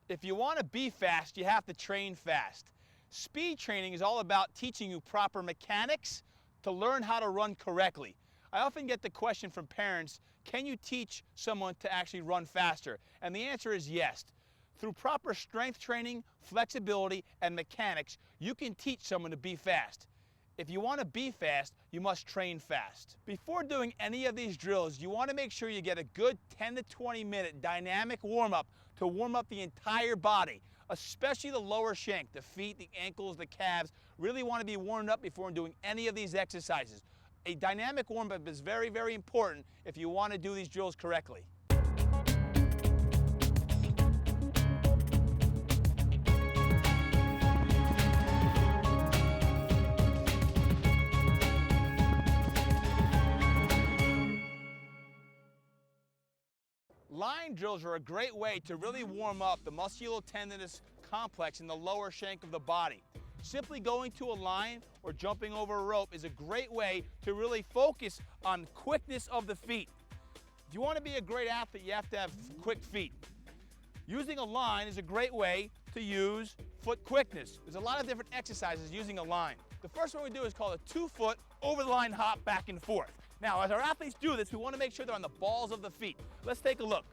If you want to be fast, you have to train fast. Speed training is all about teaching you proper mechanics to learn how to run correctly. I often get the question from parents, can you teach someone to actually run faster? And the answer is yes. Through proper strength training, flexibility, and mechanics, you can teach someone to be fast. If you want to be fast, you must train fast. Before doing any of these drills, you want to make sure you get a good 10 to 20 minute dynamic warm-up to warm up the entire body, especially the lower shank, the feet, the ankles, the calves. Really want to be warmed up before doing any of these exercises. A dynamic warm-up is very, very important if you want to do these drills correctly. Line drills are a great way to really warm up the musculotendinous complex in the lower shank of the body. Simply going to a line or jumping over a rope is a great way to really focus on quickness of the feet. If you want to be a great athlete, you have to have quick feet. Using a line is a great way to use foot quickness. There's a lot of different exercises using a line. The first one we do is called a 2-foot over the line hop back and forth. Now, as our athletes do this, we want to make sure they're on the balls of the feet. Let's take a look.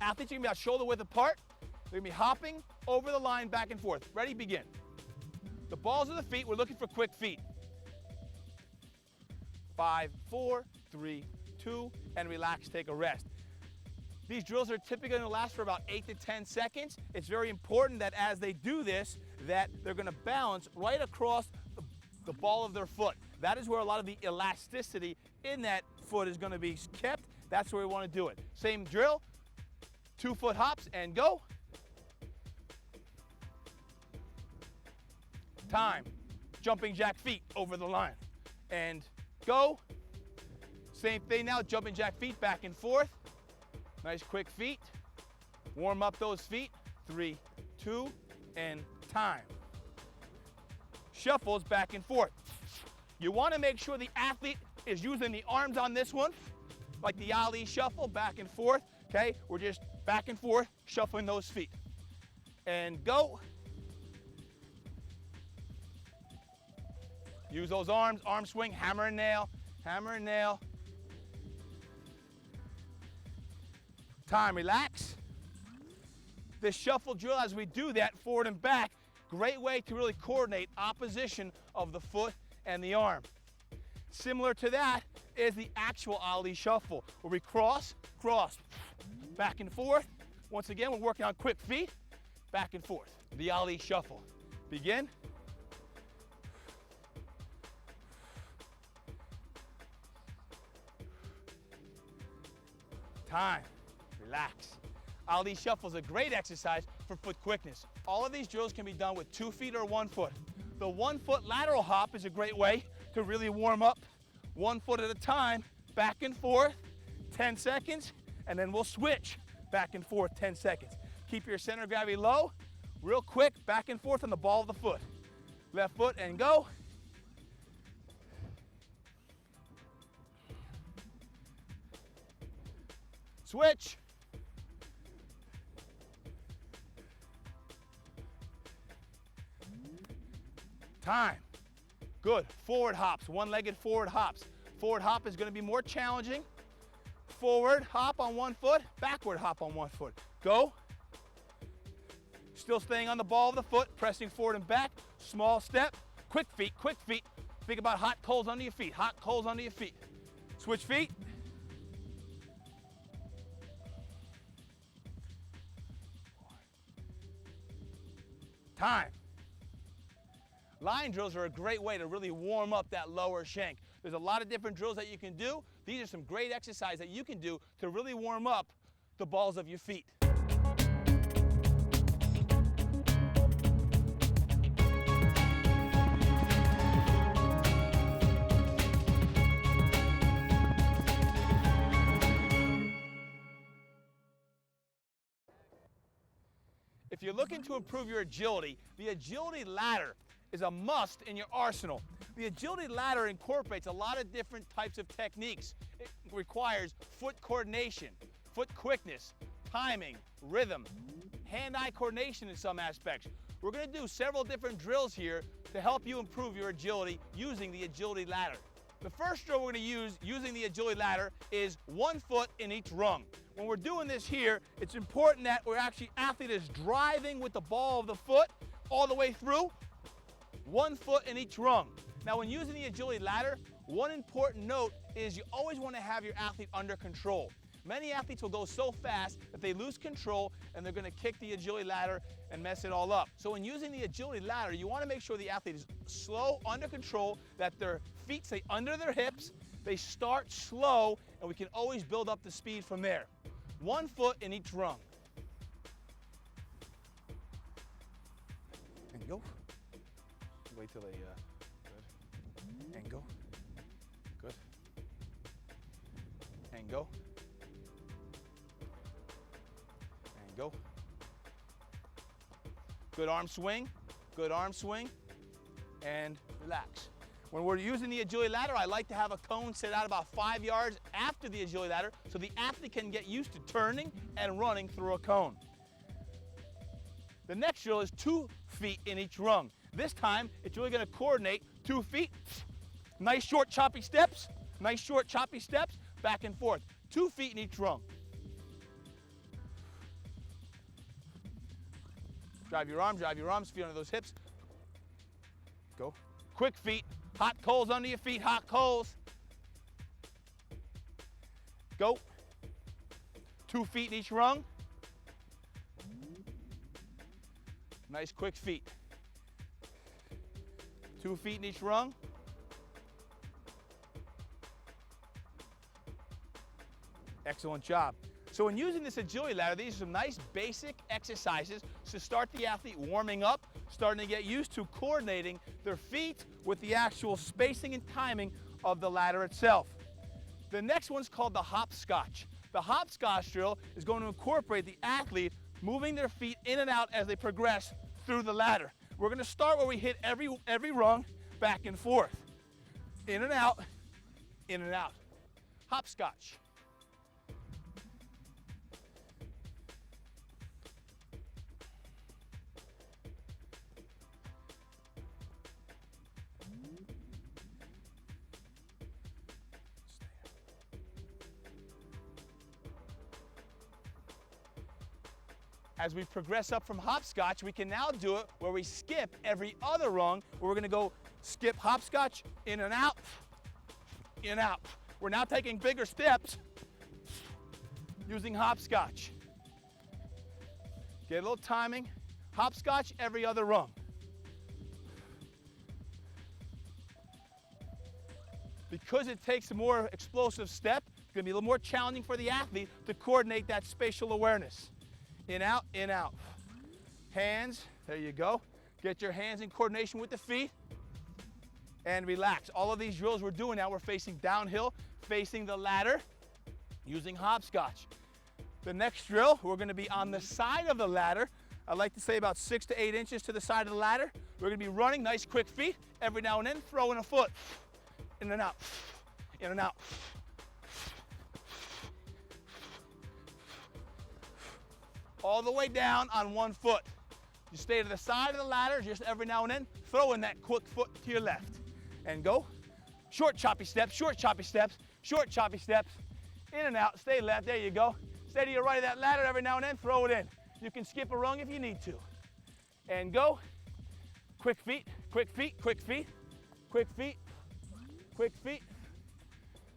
Athletes are going to be about shoulder width apart. They're going to be hopping over the line back and forth. Ready, begin. The balls of the feet, we're looking for quick feet. 5, 4, 3, 2, and relax, take a rest. These drills are typically going to last for about 8 to 10 seconds. It's very important that as they do this, that they're going to balance right across the ball of their foot. That is where a lot of the elasticity in that foot is going to be kept. That's where we want to do it. Same drill, 2-foot hops and go. Time. Jumping jack feet over the line and go. Same thing now, jumping jack feet back and forth. Nice quick feet. Warm up those feet. 3, 2, and time. Shuffles back and forth. You want to make sure the athlete is using the arms on this one, like the Ali shuffle, back and forth, okay? We're just back and forth, shuffling those feet. And go. Use those arms, arm swing, hammer and nail, hammer and nail. Time, relax. This shuffle drill, as we do that, forward and back, great way to really coordinate opposition of the foot and the arm. Similar to that is the actual Ali shuffle, where we cross, cross, back and forth. Once again, we're working on quick feet, back and forth. The Ali shuffle. Begin. Time. Relax. Ali shuffle is a great exercise for foot quickness. All of these drills can be done with 2 feet or 1 foot. The 1-foot lateral hop is a great way to really warm up 1 foot at a time, back and forth, 10 seconds, and then we'll switch back and forth 10 seconds. Keep your center of gravity low, real quick, back and forth on the ball of the foot. Left foot and go. Switch. Time. Good. Forward hops, one-legged forward hops. Forward hop is going to be more challenging. Forward hop on 1 foot, backward hop on 1 foot. Go. Still staying on the ball of the foot, pressing forward and back. Small step. Quick feet, quick feet. Think about hot coals under your feet, hot coals under your feet. Switch feet. Time. Line drills are a great way to really warm up that lower shank. There's a lot of different drills that you can do. These are some great exercises that you can do to really warm up the balls of your feet. If you're looking to improve your agility, the agility ladder is a must in your arsenal. The agility ladder incorporates a lot of different types of techniques. It requires foot coordination, foot quickness, timing, rhythm, hand-eye coordination in some aspects. We're going to do several different drills here to help you improve your agility using the agility ladder. The first drill we're going to use using the agility ladder is 1 foot in each rung. When we're doing this here, it's important that athlete is driving with the ball of the foot all the way through, 1 foot in each rung. Now when using the agility ladder, one important note is you always want to have your athlete under control. Many athletes will go so fast that they lose control and they're going to kick the agility ladder and mess it all up. So when using the agility ladder, you want to make sure the athlete is slow, under control, that their feet stay under their hips, they start slow, and we can always build up the speed from there. 1 foot in each rung. And go. Wait till they, good. And go. Good. And go. And go. Good arm swing, and relax. When we're using the agility ladder, I like to have a cone set out about 5 yards after the agility ladder so the athlete can get used to turning and running through a cone. The next drill is 2 feet in each rung. This time, it's really going to coordinate 2 feet, nice short choppy steps, back and forth. 2 feet in each rung. Drive your arms, feet under those hips. Go. Quick feet, hot coals under your feet, hot coals. Go. 2 feet in each rung. Nice quick feet. 2 feet in each rung. Excellent job. So when using this agility ladder, these are some nice basic exercises to start the athlete warming up, starting to get used to coordinating their feet with the actual spacing and timing of the ladder itself. The next one's called the hopscotch. The hopscotch drill is going to incorporate the athlete moving their feet in and out as they progress through the ladder. We're going to start where we hit every rung, back and forth. In and out, in and out. Hopscotch. As we progress up from hopscotch, we can now do it where we skip every other rung, where we're going to go skip hopscotch, in and out, in and out. We're now taking bigger steps using hopscotch. Get a little timing. Hopscotch every other rung. Because it takes a more explosive step, it's going to be a little more challenging for the athlete to coordinate that spatial awareness. In, out, in, out. Hands, there you go. Get your hands in coordination with the feet and relax. All of these drills we're doing now, we're facing downhill, facing the ladder, using hopscotch. The next drill, we're going to be on the side of the ladder. I like to say about 6 to 8 inches to the side of the ladder. We're going to be running, nice quick feet. Every now and then, throwing a foot. In and out, in and out. All the way down on 1 foot. You stay to the side of the ladder, just every now and then, throw in that quick foot to your left. And go. Short choppy steps, short choppy steps, short choppy steps. In and out, stay left, there you go. Stay to your right of that ladder every now and then, throw it in. You can skip a rung if you need to. And go. Quick feet, quick feet, quick feet, quick feet, quick feet.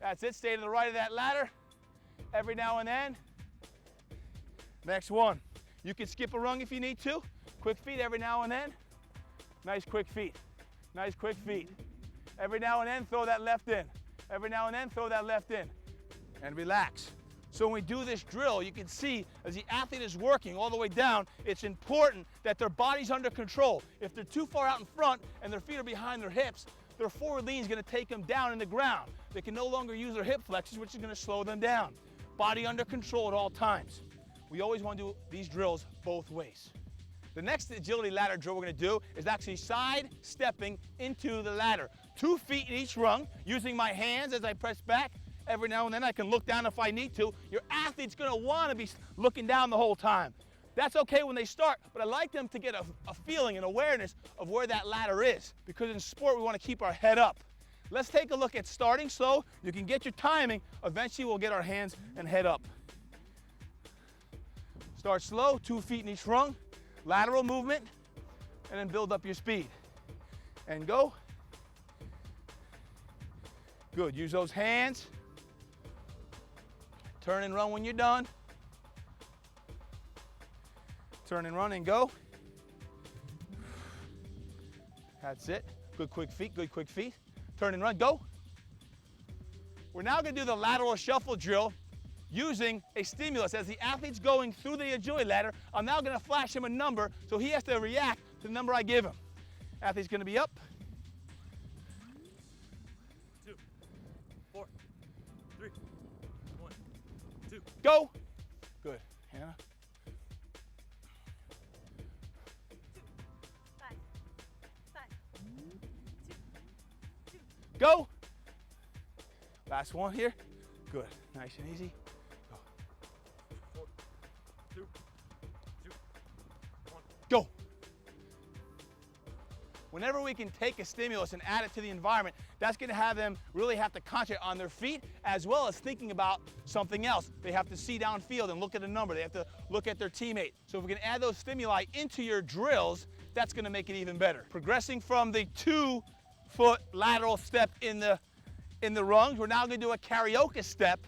That's it, stay to the right of that ladder every now and then. Next one. You can skip a rung if you need to. Quick feet every now and then. Nice quick feet. Nice quick feet. Every now and then, throw that left in. Every now and then, throw that left in. And relax. So when we do this drill, you can see as the athlete is working all the way down, it's important that their body's under control. If they're too far out in front and their feet are behind their hips, their forward lean is going to take them down in the ground. They can no longer use their hip flexors, which is going to slow them down. Body under control at all times. We always want to do these drills both ways. The next agility ladder drill we're going to do is actually side stepping into the ladder. 2 feet in each rung, using my hands as I press back. Every now and then I can look down if I need to. Your athlete's going to want to be looking down the whole time. That's okay when they start, but I like them to get a feeling and awareness of where that ladder is, because in sport we want to keep our head up. Let's take a look at starting slow. You can get your timing. Eventually we'll get our hands and head up. Start slow, 2 feet in each rung, lateral movement, and then build up your speed. And go. Good, use those hands. Turn and run when you're done. Turn and run and go. That's it. Good quick feet, good quick feet. Turn and run, go. We're now gonna do the lateral shuffle drill using a stimulus. As the athlete's going through the agility ladder, I'm now gonna flash him a number, so he has to react to the number I give him. Athlete's gonna be up. 2, 4, 3, 1, 2. Go. Good, Hannah. 5, 2, 2. Go. Last one here. Good, nice and easy. Go. 4, 2, 2, 1. Go. Whenever we can take a stimulus and add it to the environment, that's going to have them really have to concentrate on their feet as well as thinking about something else. They have to see downfield and look at a number. They have to look at their teammate. So if we can add those stimuli into your drills, that's going to make it even better. Progressing from the 2-foot lateral step in the rungs, we're now going to do a karaoke step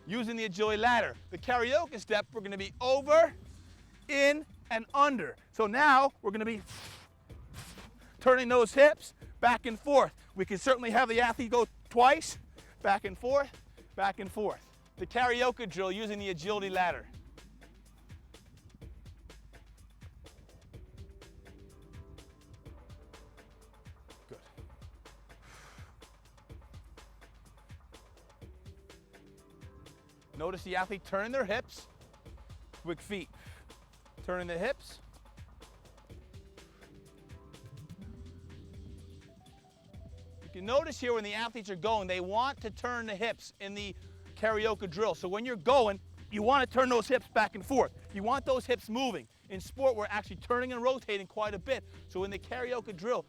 using the agility ladder. The karaoke step, we're going to be over, in, and under. So now we're going to be turning those hips back and forth. We can certainly have the athlete go twice, back and forth, back and forth. The karaoke drill using the agility ladder. Good. Notice the athlete turning their hips, quick feet. Turning the hips. You can notice here when the athletes are going, they want to turn the hips in the karaoke drill. So when you're going, you want to turn those hips back and forth. You want those hips moving. In sport, we're actually turning and rotating quite a bit. So in the karaoke drill,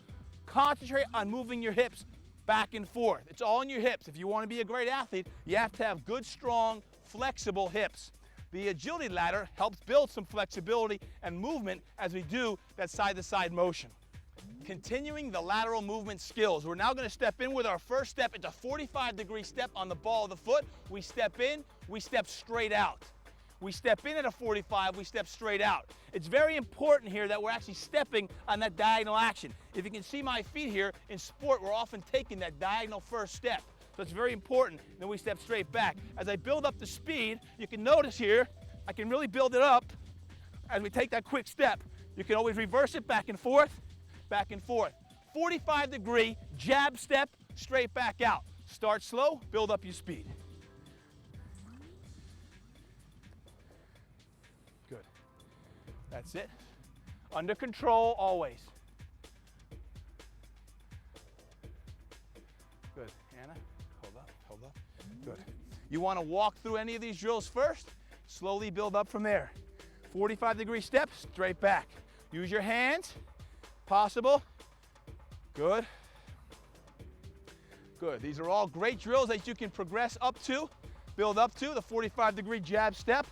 concentrate on moving your hips back and forth. It's all in your hips. If you want to be a great athlete, you have to have good, strong, flexible hips. The agility ladder helps build some flexibility and movement as we do that side-to-side motion. Continuing the lateral movement skills, we're now going to step in with our first step. It's a 45-degree step on the ball of the foot. We step in, we step straight out. We step in at a 45, we step straight out. It's very important here that we're actually stepping on that diagonal action. If you can see my feet here, in sport, we're often taking that diagonal first step. So it's very important. Then we step straight back. As I build up the speed, you can notice here, I can really build it up as we take that quick step. You can always reverse it back and forth, back and forth. 45-degree jab step, straight back out. Start slow, build up your speed. Good. That's it. Under control always. Good. Anna, hold up, hold up. Good. You want to walk through any of these drills first, slowly build up from there. 45-degree step, straight back. Use your hands, possible. Good. Good. These are all great drills that you can progress up to, build up to, the 45-degree jab step.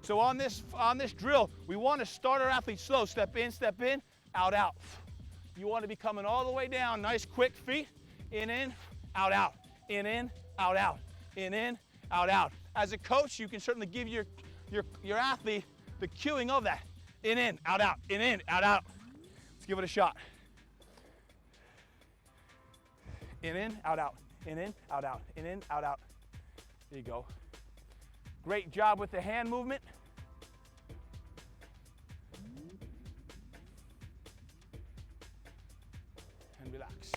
So on this drill, we want to start our athletes slow. Step in, out, out. You want to be coming all the way down, nice quick feet, in, out, out, in, out, out, in, out, out. As a coach, you can certainly give your athlete the cueing of that. In, out, out, in, out, out. Let's give it a shot. In, out, out, in, out, out, in, out, out. There you go. Great job with the hand movement. And relax.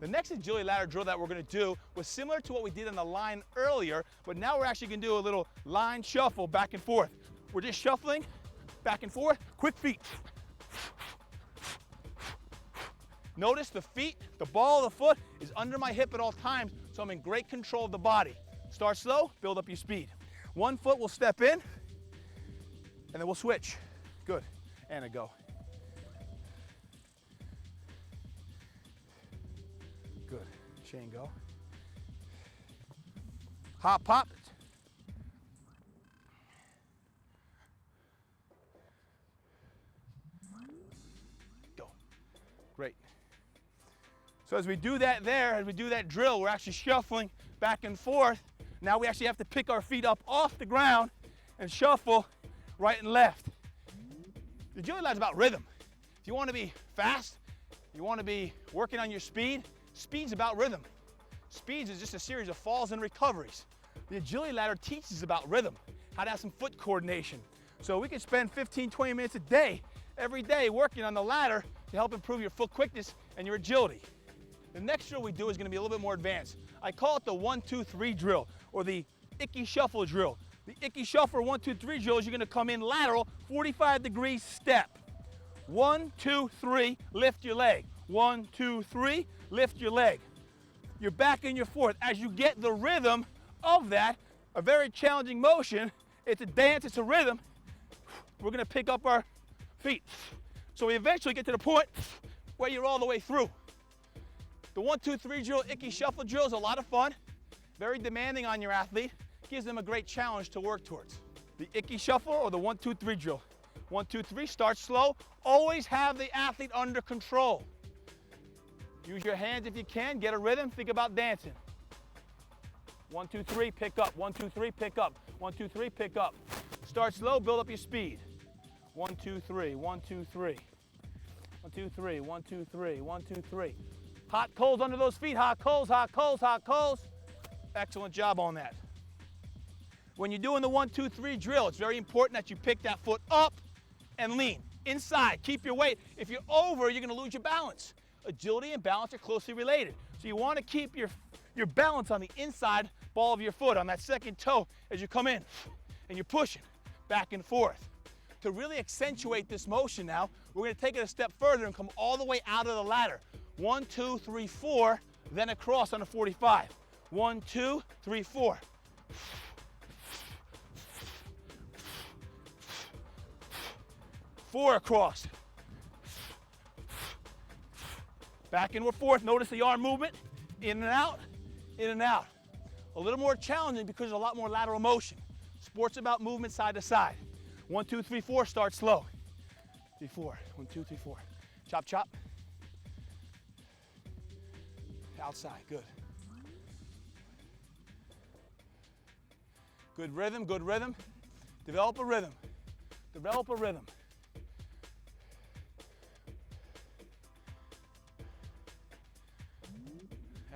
The next agility ladder drill that we're going to do was similar to what we did on the line earlier, but now we're actually going to do a little line shuffle back and forth. We're just shuffling back and forth, quick feet. Notice the feet, the ball of the foot is under my hip at all times, so I'm in great control of the body. Start slow, build up your speed. One foot will step in, and then we'll switch. Good. And a go. Good. Shane, go. Hop, pop. Go. Great. So as we do that there, as we do that drill, we're actually shuffling back and forth. Now we actually have to pick our feet up off the ground and shuffle right and left. The agility ladder is about rhythm. If you want to be fast, you want to be working on your speed, speed's about rhythm. Speeds is just a series of falls and recoveries. The agility ladder teaches about rhythm, how to have some foot coordination. So we can spend 15, 20 minutes a day, every day, working on the ladder to help improve your foot quickness and your agility. The next drill we do is going to be a little bit more advanced. I call it the 1, 2, 3 drill, or the icky shuffle drill. The icky shuffle 1, 2, 3 drill is you're going to come in lateral, 45-degree step. 1, 2, 3, lift your leg. 1, 2, 3, lift your leg. You're back in your fourth. As you get the rhythm of that, a very challenging motion, it's a dance, it's a rhythm, we're going to pick up our feet. So we eventually get to the point where you're all the way through. The 1, 2, 3 drill, icky shuffle drill is a lot of fun, very demanding on your athlete, gives them a great challenge to work towards. The icky shuffle or the 1, 2, 3 drill. 1, 2, 3, start slow. Always have the athlete under control. Use your hands if you can, get a rhythm, think about dancing. 1, 2, 3, pick up. 1, 2, 3, pick up. 1, 2, 3, pick up. Start slow, build up your speed. 1, 2, 3, 1, 2, 3. 1, 2, 3, 1, 2, 3, 1, 2, 3. Hot coals under those feet, hot coals, hot coals, hot coals. Excellent job on that. When you're doing the 1, 2, 3 drill, it's very important that you pick that foot up and lean. Inside, keep your weight. If you're over, you're gonna lose your balance. Agility and balance are closely related. So you wanna keep your balance on the inside ball of your foot, on that second toe as you come in. And you're pushing back and forth. To really accentuate this motion now, we're gonna take it a step further and come all the way out of the ladder. 1, 2, 3, 4, then across on a 45. 1, 2, 3, 4. 4 across. Back and forth. Notice the arm movement. In and out, in and out. A little more challenging because there's a lot more lateral motion. Sport's about movement side to side. 1, 2, 3, 4, start slow. 3, 4. 1, 2, 3, 4. Chop, chop. Outside, good. Good rhythm, good rhythm. Develop a rhythm. Develop a rhythm.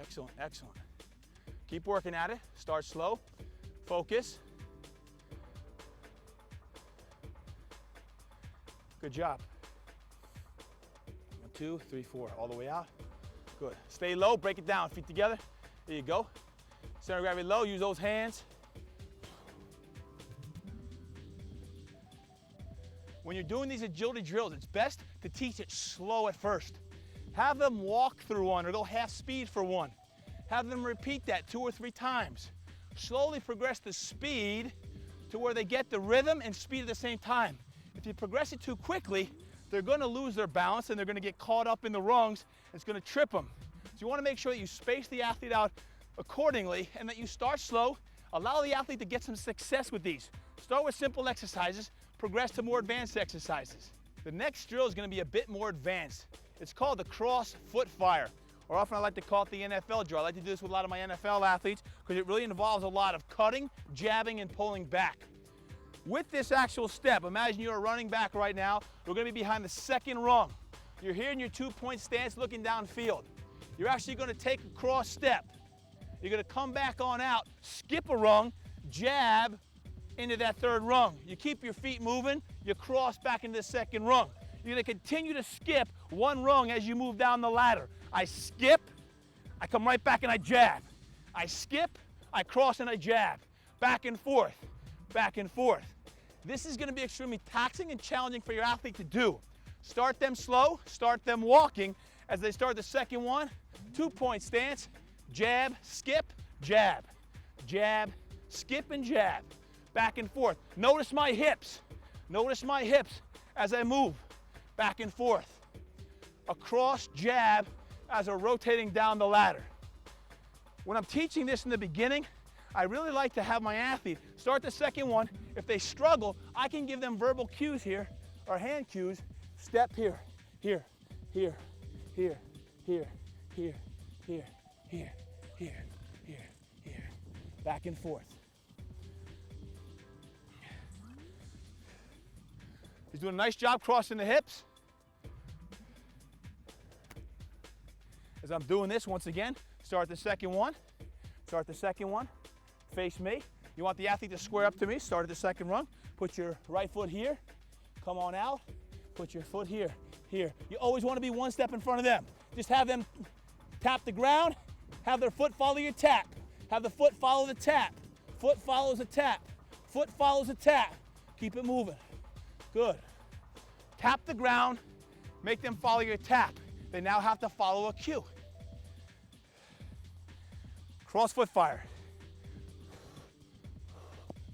Excellent, excellent. Keep working at it. Start slow. Focus. Good job. 1, 2, 3, 4. All the way out. Good. Stay low. Break it down. Feet together. There you go. Center of gravity low. Use those hands. When you're doing these agility drills, it's best to teach it slow at first. Have them walk through one or go half speed for one. Have them repeat that 2 or 3 times. Slowly progress the speed to where they get the rhythm and speed at the same time. If you progress it too quickly, they're going to lose their balance and they're going to get caught up in the rungs. It's going to trip them. So you want to make sure that you space the athlete out accordingly and that you start slow. Allow the athlete to get some success with these. Start with simple exercises, progress to more advanced exercises. The next drill is going to be a bit more advanced. It's called the cross foot fire, or often I like to call it the NFL drill. I like to do this with a lot of my NFL athletes because it really involves a lot of cutting, jabbing, and pulling back. With this actual step, imagine you're a running back right now. You're going to be behind the second rung. You're here in your 2-point stance looking downfield. You're actually going to take a cross step. You're going to come back on out, skip a rung, jab into that third rung. You keep your feet moving, you cross back into the second rung. You're going to continue to skip one rung as you move down the ladder. I skip, I come right back and I jab. I skip, I cross and I jab. Back and forth, back and forth. This is going to be extremely taxing and challenging for your athlete to do. Start them slow, start them walking. As they start the second one, 2-point stance, jab, skip, jab, jab, skip and jab. back and forth. Notice my hips. Notice my hips as I move back and forth. A cross jab as we're rotating down the ladder. When I'm teaching this in the beginning, I really like to have my athlete start the second one. If they struggle, I can give them verbal cues here, or hand cues. Step here, here, here, here, here, here, here, here, here, here, here. Back and forth. He's doing a nice job crossing the hips. As I'm doing this, once again, start the second one. Start the second one. Face me. You want the athlete to square up to me. Start at the second rung. Put your right foot here. Come on out. Put your foot here. Here. You always want to be one step in front of them. Just have them tap the ground. Have their foot follow your tap. Have the foot follow the tap. Foot follows the tap. Foot follows the tap. Keep it moving. Good. Tap the ground. Make them follow your tap. They now have to follow a cue. Cross foot fire.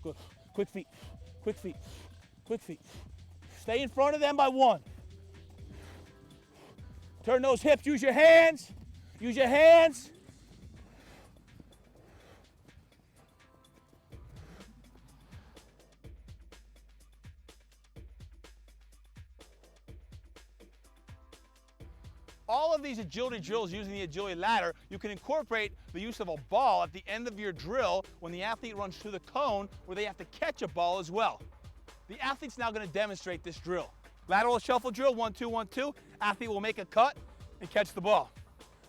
Good. Quick feet. Quick feet. Quick feet. Stay in front of them by one. Turn those hips. Use your hands. Use your hands. All of these agility drills using the agility ladder, you can incorporate the use of a ball at the end of your drill when the athlete runs through the cone where they have to catch a ball as well. The athlete's now going to demonstrate this drill. Lateral shuffle drill, 1, 2, 1, 2. Athlete will make a cut and catch the ball.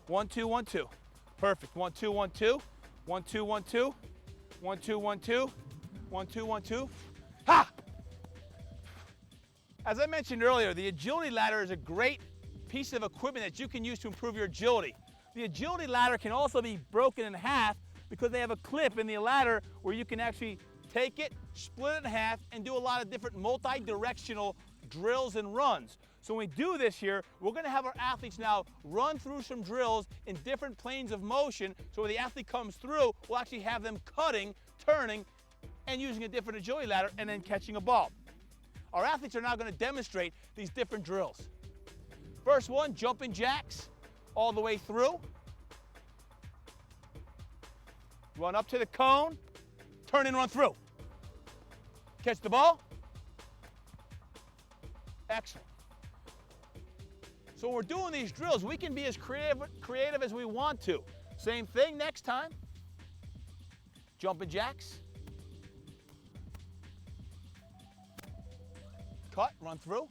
1, 2, 1, 2. Perfect. 1, 2, 1, 2. 1, 2, 1, 2. 1, 2, 1, 2. 1, 2, 1, 2. Ha! As I mentioned earlier, the agility ladder is a great piece of equipment that you can use to improve your agility. The agility ladder can also be broken in half because they have a clip in the ladder where you can actually take it, split it in half, and do a lot of different multi-directional drills and runs. So when we do this here, we're going to have our athletes now run through some drills in different planes of motion, so when the athlete comes through, we'll actually have them cutting, turning, and using a different agility ladder, and then catching a ball. Our athletes are now going to demonstrate these different drills. First one, jumping jacks all the way through. Run up to the cone, turn and run through. Catch the ball. Excellent. So when we're doing these drills, we can be as creative as we want to. Same thing next time. Jumping jacks. Cut, run through.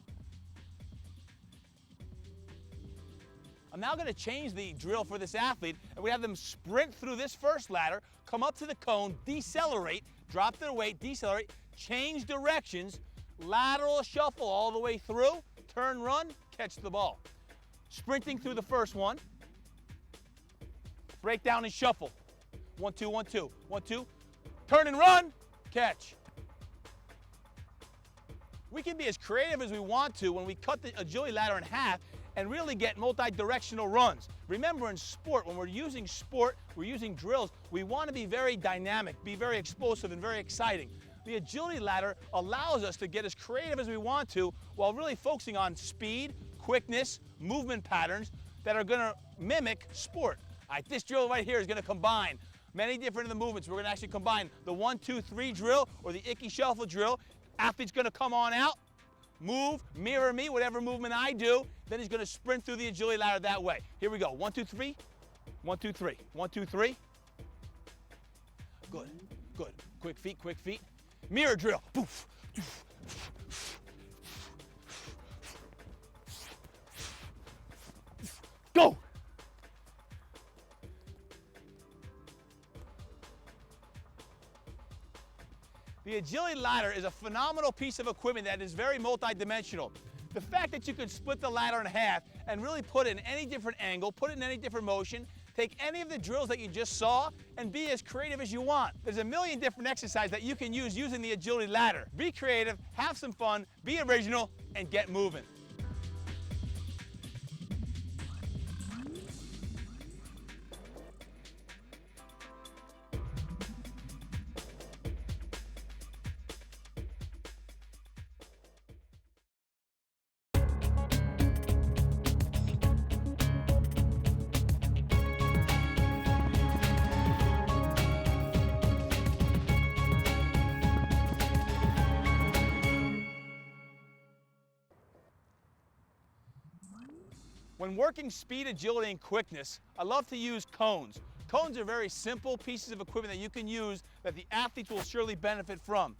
I'm now going to change the drill for this athlete, and we have them sprint through this first ladder, come up to the cone, decelerate, drop their weight, decelerate, change directions, lateral shuffle all the way through, turn, run, catch the ball. Sprinting through the first one, break down and shuffle. 1, 2, 1, 2, 1, 2, turn and run, catch. We can be as creative as we want to when we cut the agility ladder in half and really get multi-directional runs. Remember, in sport, when we're using drills, we want to be very dynamic, be very explosive and very exciting. The agility ladder allows us to get as creative as we want to while really focusing on speed, quickness, movement patterns that are going to mimic sport. All right, this drill right here is going to combine many different of the movements. We're going to actually combine the 1, 2, 3 drill or the icky shuffle drill. Athlete's going to come on out, move, mirror me, whatever movement I do, then he's going to sprint through the agility ladder that way. Here we go. 1, 2, 3. 1, 2, 3. 1, 2, 3. Good. Good. Quick feet, quick feet. Mirror drill. Poof. Go. The agility ladder is a phenomenal piece of equipment that is very multidimensional. The fact that you can split the ladder in half and really put it in any different angle, put it in any different motion, take any of the drills that you just saw and be as creative as you want. There's a million different exercises that you can use using the agility ladder. Be creative, have some fun, be original, and get moving. When working speed, agility, and quickness, I love to use cones. Cones are very simple pieces of equipment that you can use that the athletes will surely benefit from.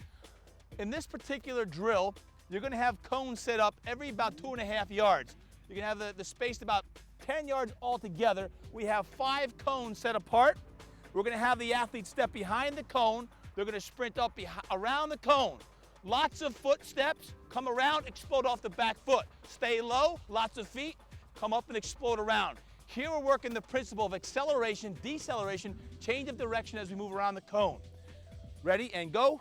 In this particular drill, you're going to have cones set up every about 2.5 yards. You can have the space about 10 yards altogether. We have 5 cones set apart. We're going to have the athlete step behind the cone. They're going to sprint up around the cone. Lots of footsteps, come around, explode off the back foot. Stay low, lots of feet, come up and explode around. Here we're working the principle of acceleration, deceleration, change of direction as we move around the cone. Ready and go.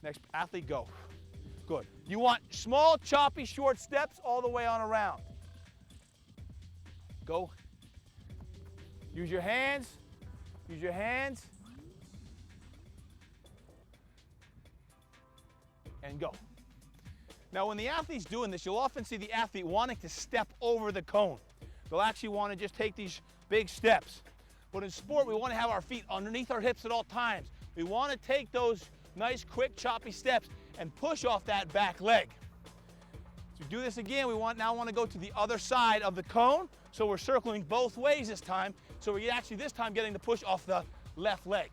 Next athlete, go. Good. You want small, choppy, short steps all the way on around. Go. Use your hands. Use your hands. And go. Now when the athlete's doing this, you'll often see the athlete wanting to step over the cone. They'll actually want to just take these big steps. But in sport, we want to have our feet underneath our hips at all times. We want to take those nice, quick, choppy steps and push off that back leg. So do this again, we now want to go to the other side of the cone. So we're circling both ways this time. So we're actually this time getting the push off the left leg.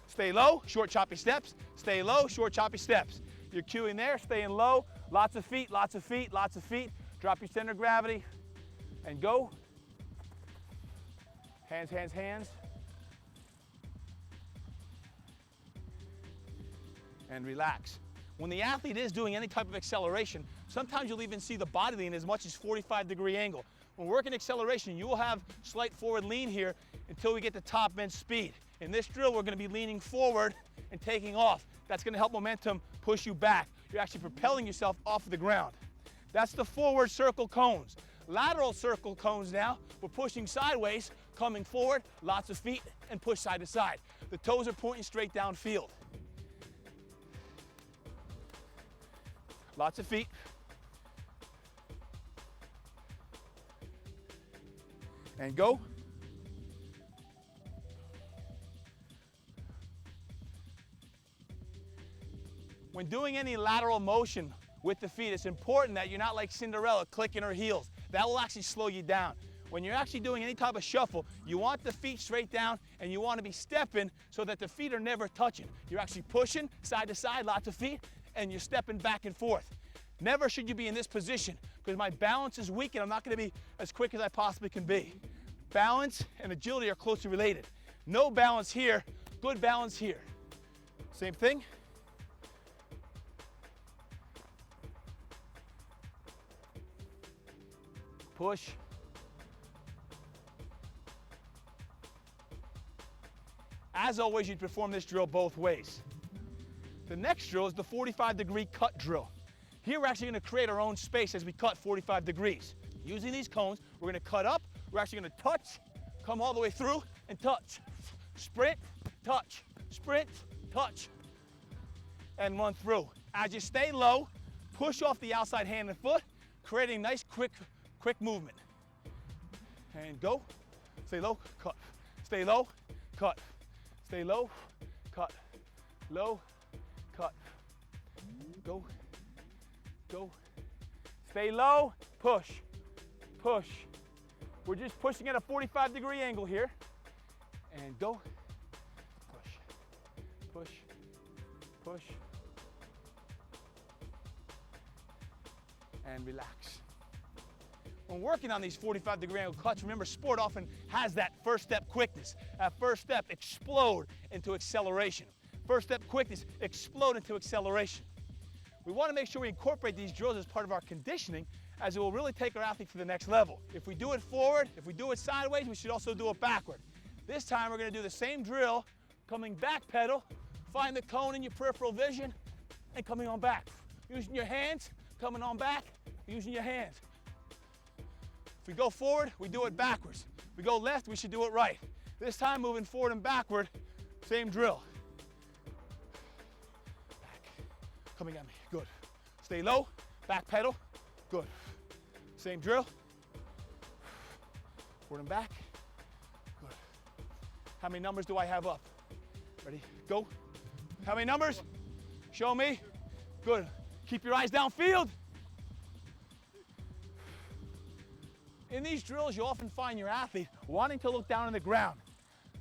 Stay low, short, choppy steps. Stay low, short, choppy steps. You're cueing there, staying low. Lots of feet, lots of feet, lots of feet. Drop your center of gravity and go. Hands, hands, hands. And relax. When the athlete is doing any type of acceleration, sometimes you'll even see the body lean as much as 45-degree angle. When working acceleration, you will have slight forward lean here until we get to top end speed. In this drill, we're going to be leaning forward and taking off. That's going to help momentum push you back. You're actually propelling yourself off of the ground. That's the forward circle cones. Lateral circle cones now, we're pushing sideways, coming forward, lots of feet, and push side to side. The toes are pointing straight downfield. Lots of feet. And go. When doing any lateral motion with the feet, it's important that you're not like Cinderella clicking her heels. That will actually slow you down. When you're actually doing any type of shuffle, you want the feet straight down and you want to be stepping so that the feet are never touching. You're actually pushing side to side, lots of feet, and you're stepping back and forth. Never should you be in this position because my balance is weak and I'm not going to be as quick as I possibly can be. Balance and agility are closely related. No balance here, good balance here. Same thing. Push. As always, you perform this drill both ways. The next drill is the 45-degree cut drill. Here we're actually going to create our own space as we cut 45 degrees. Using these cones, we're going to cut up, we're actually going to touch, come all the way through, and touch. Sprint, touch, sprint, touch, and run through. As you stay low, push off the outside hand and foot, creating a nice quick movement. And go. Stay low, cut. Stay low, cut. Stay low, cut. Low, cut. Go. Go. Stay low, push. Push. We're just pushing at a 45-degree angle here. And go. Push. Push. Push. And relax. When working on these 45-degree angle cuts, remember sport often has that first step quickness. That first step, explode into acceleration. First step quickness, explode into acceleration. We want to make sure we incorporate these drills as part of our conditioning as it will really take our athlete to the next level. If we do it forward, if we do it sideways, we should also do it backward. This time we're going to do the same drill, coming back pedal, find the cone in your peripheral vision, and coming on back. Using your hands, coming on back, using your hands. If we go forward, we do it backwards. If we go left, we should do it right. This time moving forward and backward, same drill. Back, coming at me, good. Stay low, back pedal, good. Same drill. Forward and back, good. How many numbers do I have up? Ready, go. How many numbers? Show me. Good. Keep your eyes downfield. In these drills, you often find your athlete wanting to look down on the ground.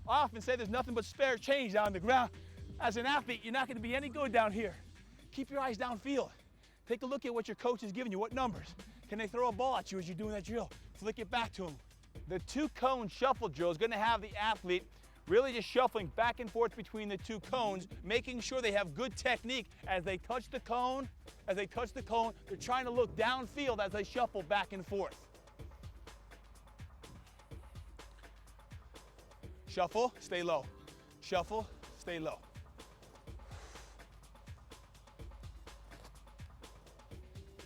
I often say there's nothing but spare change down on the ground. As an athlete, you're not going to be any good down here. Keep your eyes downfield. Take a look at what your coach is giving you, what numbers. Can they throw a ball at you as you're doing that drill? Flick it back to them. The 2-cone shuffle drill is going to have the athlete really just shuffling back and forth between the 2 cones, making sure they have good technique as they touch the cone. As they touch the cone, they're trying to look downfield as they shuffle back and forth. Shuffle, stay low. Shuffle, stay low.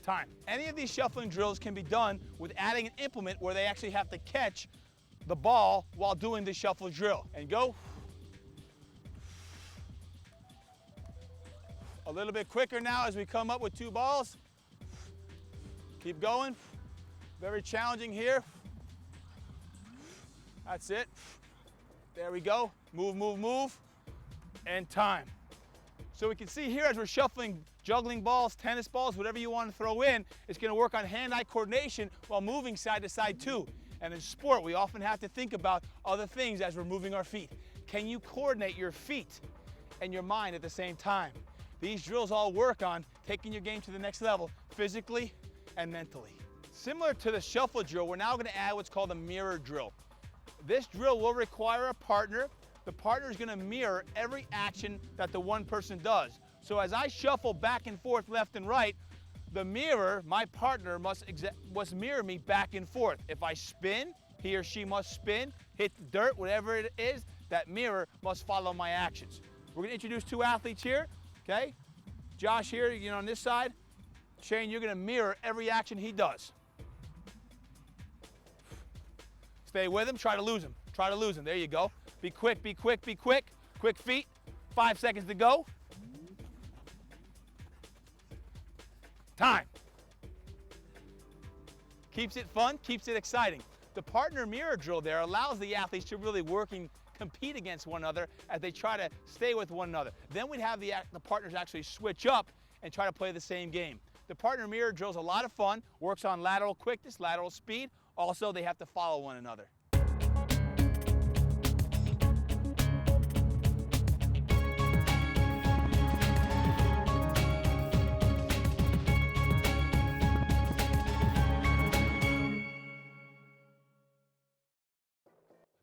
Time. Any of these shuffling drills can be done with adding an implement where they actually have to catch the ball while doing the shuffle drill. And go. A little bit quicker now as we come up with 2 balls. Keep going. Very challenging here. That's it. There we go. Move, move, move. And time. So we can see here as we're shuffling, juggling balls, tennis balls, whatever you want to throw in, it's going to work on hand-eye coordination while moving side to side too. And in sport, we often have to think about other things as we're moving our feet. Can you coordinate your feet and your mind at the same time? These drills all work on taking your game to the next level, physically and mentally. Similar to the shuffle drill, we're now going to add what's called a mirror drill. This drill will require a partner. The partner is going to mirror every action that the one person does. So as I shuffle back and forth left and right, the mirror, my partner, must mirror me back and forth. If I spin, he or she must spin, hit the dirt, whatever it is, that mirror must follow my actions. We're going to introduce 2 athletes here, okay? Josh here, on this side. Shane, you're going to mirror every action he does. Stay with him, try to lose him. Try to lose him, there you go. Be quick, be quick, be quick. Quick feet, 5 seconds to go. Time. Keeps it fun, keeps it exciting. The partner mirror drill there allows the athletes to really compete against one another as they try to stay with one another. Then we'd have the partners actually switch up and try to play the same game. The partner mirror drill is a lot of fun, works on lateral quickness, lateral speed. Also, they have to follow one another.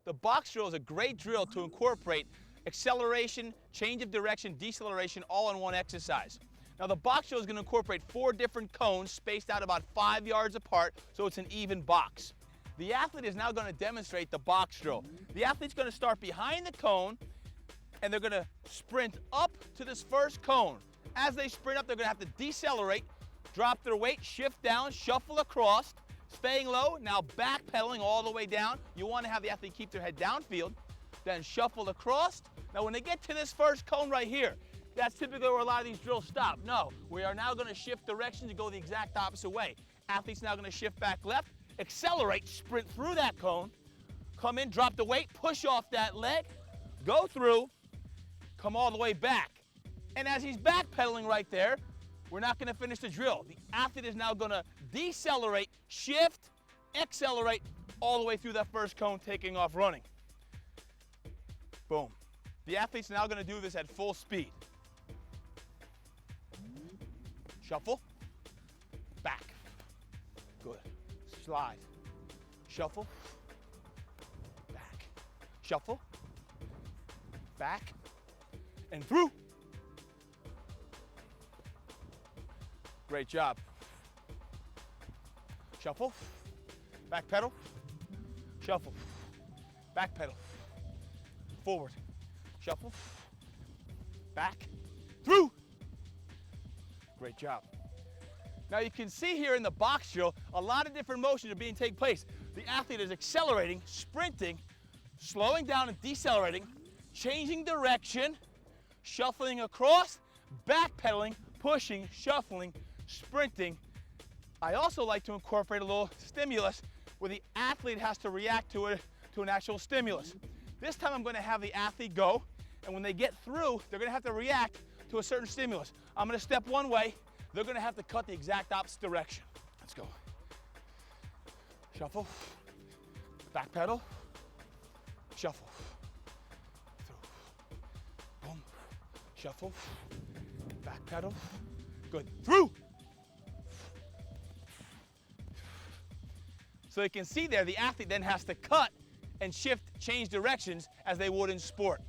The box drill is a great drill to incorporate acceleration, change of direction, deceleration, all in one exercise. Now the box drill is going to incorporate 4 different cones spaced out about 5 yards apart, so it's an even box. The athlete is now going to demonstrate the box drill. The athlete's going to start behind the cone, and they're going to sprint up to this first cone. As they sprint up, they're going to have to decelerate, drop their weight, shift down, shuffle across, staying low, now backpedaling all the way down. You want to have the athlete keep their head downfield, then shuffle across. Now when they get to this first cone right here, that's typically where a lot of these drills stop. No, we are now going to shift directions and go the exact opposite way. Athlete's now going to shift back left, accelerate, sprint through that cone, come in, drop the weight, push off that leg, go through, come all the way back. And as he's backpedaling right there, we're not going to finish the drill. The athlete is now going to decelerate, shift, accelerate, all the way through that first cone, taking off running. Boom. The athlete's now going to do this at full speed. Shuffle, back, good. Slide, shuffle, back, shuffle, back, and through. Great job. Shuffle, back pedal, shuffle, back pedal, forward, shuffle, back, through. Great job. Now you can see here in the box drill, a lot of different motions are being taking place. The athlete is accelerating, sprinting, slowing down and decelerating, changing direction, shuffling across, backpedaling, pushing, shuffling, sprinting. I also like to incorporate a little stimulus where the athlete has to react to an actual stimulus. This time I'm going to have the athlete go, and when they get through, they're going to have to react to a certain stimulus. I'm going to step one way, they're going to have to cut the exact opposite direction. Let's go. Shuffle. Back pedal, shuffle, through, boom, shuffle, back pedal, good, through. So you can see there, the athlete then has to cut and shift, change directions as they would in sport.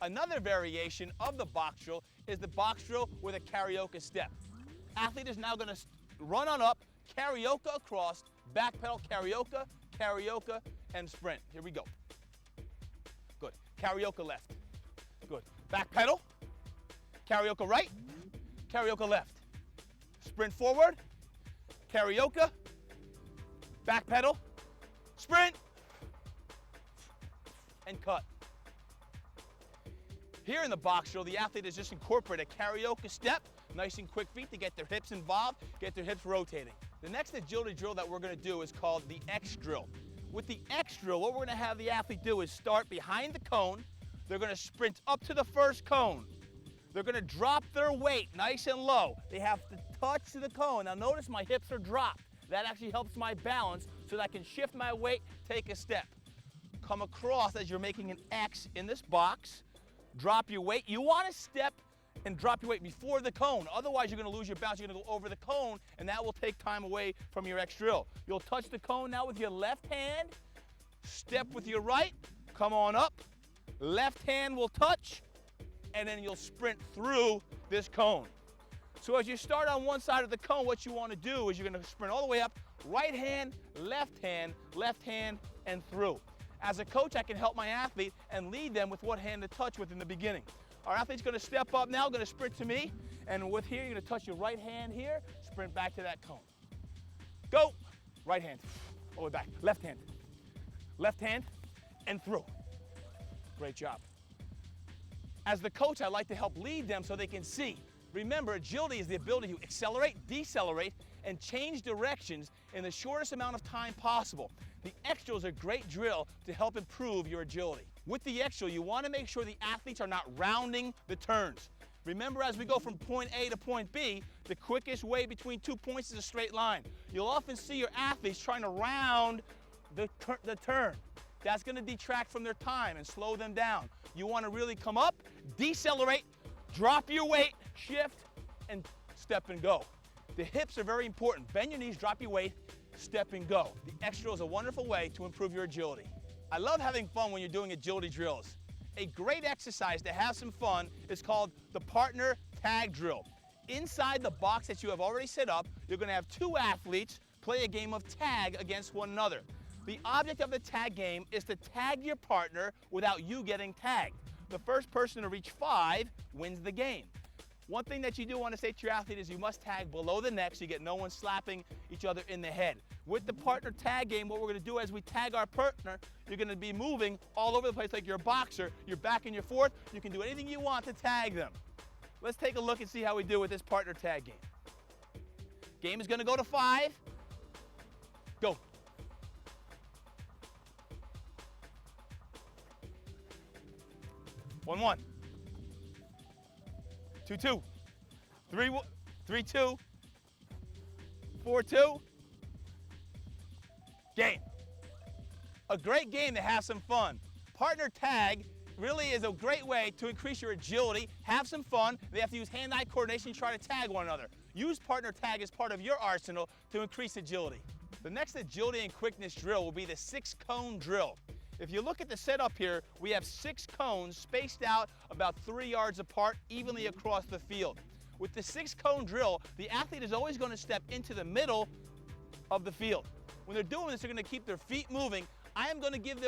Another variation of the box drill is the box drill with a karaoke step. Athlete is now going to run on up, karaoke across, back pedal, karaoke, karaoke, and sprint. Here we go. Good. Karaoke left. Good. Back pedal, karaoke right, karaoke left. Sprint forward, karaoke, back pedal, sprint, and cut. Here in the box drill, the athlete has just incorporated a karaoke step, nice and quick feet to get their hips involved, get their hips rotating. The next agility drill that we're going to do is called the X drill. With the X drill, what we're going to have the athlete do is start behind the cone. They're going to sprint up to the first cone. They're going to drop their weight nice and low. They have to touch the cone. Now notice my hips are dropped. That actually helps my balance so that I can shift my weight, take a step. Come across as you're making an X in this box. Drop your weight. You want to step and drop your weight before the cone. Otherwise, you're going to lose your balance. You're going to go over the cone, and that will take time away from your X drill. You'll touch the cone now with your left hand. Step with your right. Come on up. Left hand will touch, and then you'll sprint through this cone. So as you start on one side of the cone, what you want to do is you're going to sprint all the way up. Right hand, and through. As a coach, I can help my athlete and lead them with what hand to touch with in the beginning. Our athlete's going to step up now, going to sprint to me, and with here, you're going to touch your right hand here, sprint back to that cone. Go. Right hand, all the way back. Left hand, and through. Great job. As the coach, I like to help lead them so they can see. Remember, agility is the ability to accelerate, decelerate, and change directions in the shortest amount of time possible. The X drill is a great drill to help improve your agility. With the X drill, you want to make sure the athletes are not rounding the turns. Remember, as we go from point A to point B, the quickest way between 2 points is a straight line. You'll often see your athletes trying to round the turn. That's going to detract from their time and slow them down. You want to really come up, decelerate, drop your weight, shift, and step and go. The hips are very important. Bend your knees, drop your weight, step and go. The X drill is a wonderful way to improve your agility. I love having fun when you're doing agility drills. A great exercise to have some fun is called the partner tag drill. Inside the box that you have already set up, you're going to have two athletes play a game of tag against one another. The object of the tag game is to tag your partner without you getting tagged. The first person to reach 5 wins the game. One thing that you do want to say to your athlete is you must tag below the neck so you get no one slapping each other in the head. With the partner tag game, what we're going to do as we tag our partner, you're going to be moving all over the place like you're a boxer. You're back and you're forth. You can do anything you want to tag them. Let's take a look and see how we do with this partner tag game. Game is going to go to 5. Go. One, 1. 2, 2. 3, 3, 2. 4, 2. Game. A great game to have some fun. Partner tag really is a great way to increase your agility, have some fun. They have to use hand-eye coordination to try to tag one another. Use partner tag as part of your arsenal to increase agility. The next agility and quickness drill will be the 6-cone drill. If you look at the setup here, we have 6 cones spaced out about 3 yards apart, evenly across the field. With the 6-cone drill, the athlete is always going to step into the middle of the field. When they're doing this, they're going to keep their feet moving. I am going to give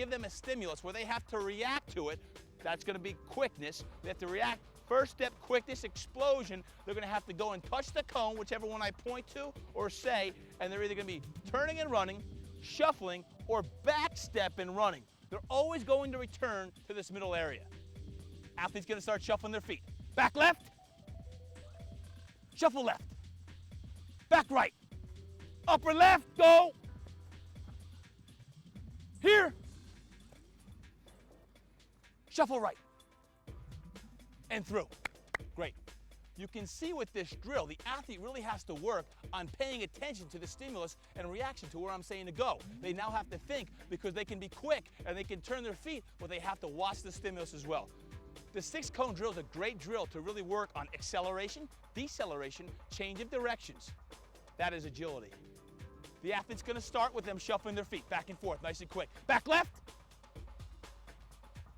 them a stimulus where they have to react to it. That's going to be quickness. They have to react. First step, quickness, explosion. They're going to have to go and touch the cone, whichever one I point to or say, and they're either going to be turning and running, shuffling, or back step and running. They're always going to return to this middle area. Athlete's going to start shuffling their feet. Back left, shuffle left, back right, upper left, go. Here, shuffle right, and through. Great. You can see with this drill, the athlete really has to work on paying attention to the stimulus and reaction to where I'm saying to go. They now have to think because they can be quick and they can turn their feet, but they have to watch the stimulus as well. The 6-cone drill is a great drill to really work on acceleration, deceleration, change of directions. That is agility. The athlete's going to start with them shuffling their feet back and forth, nice and quick. Back left,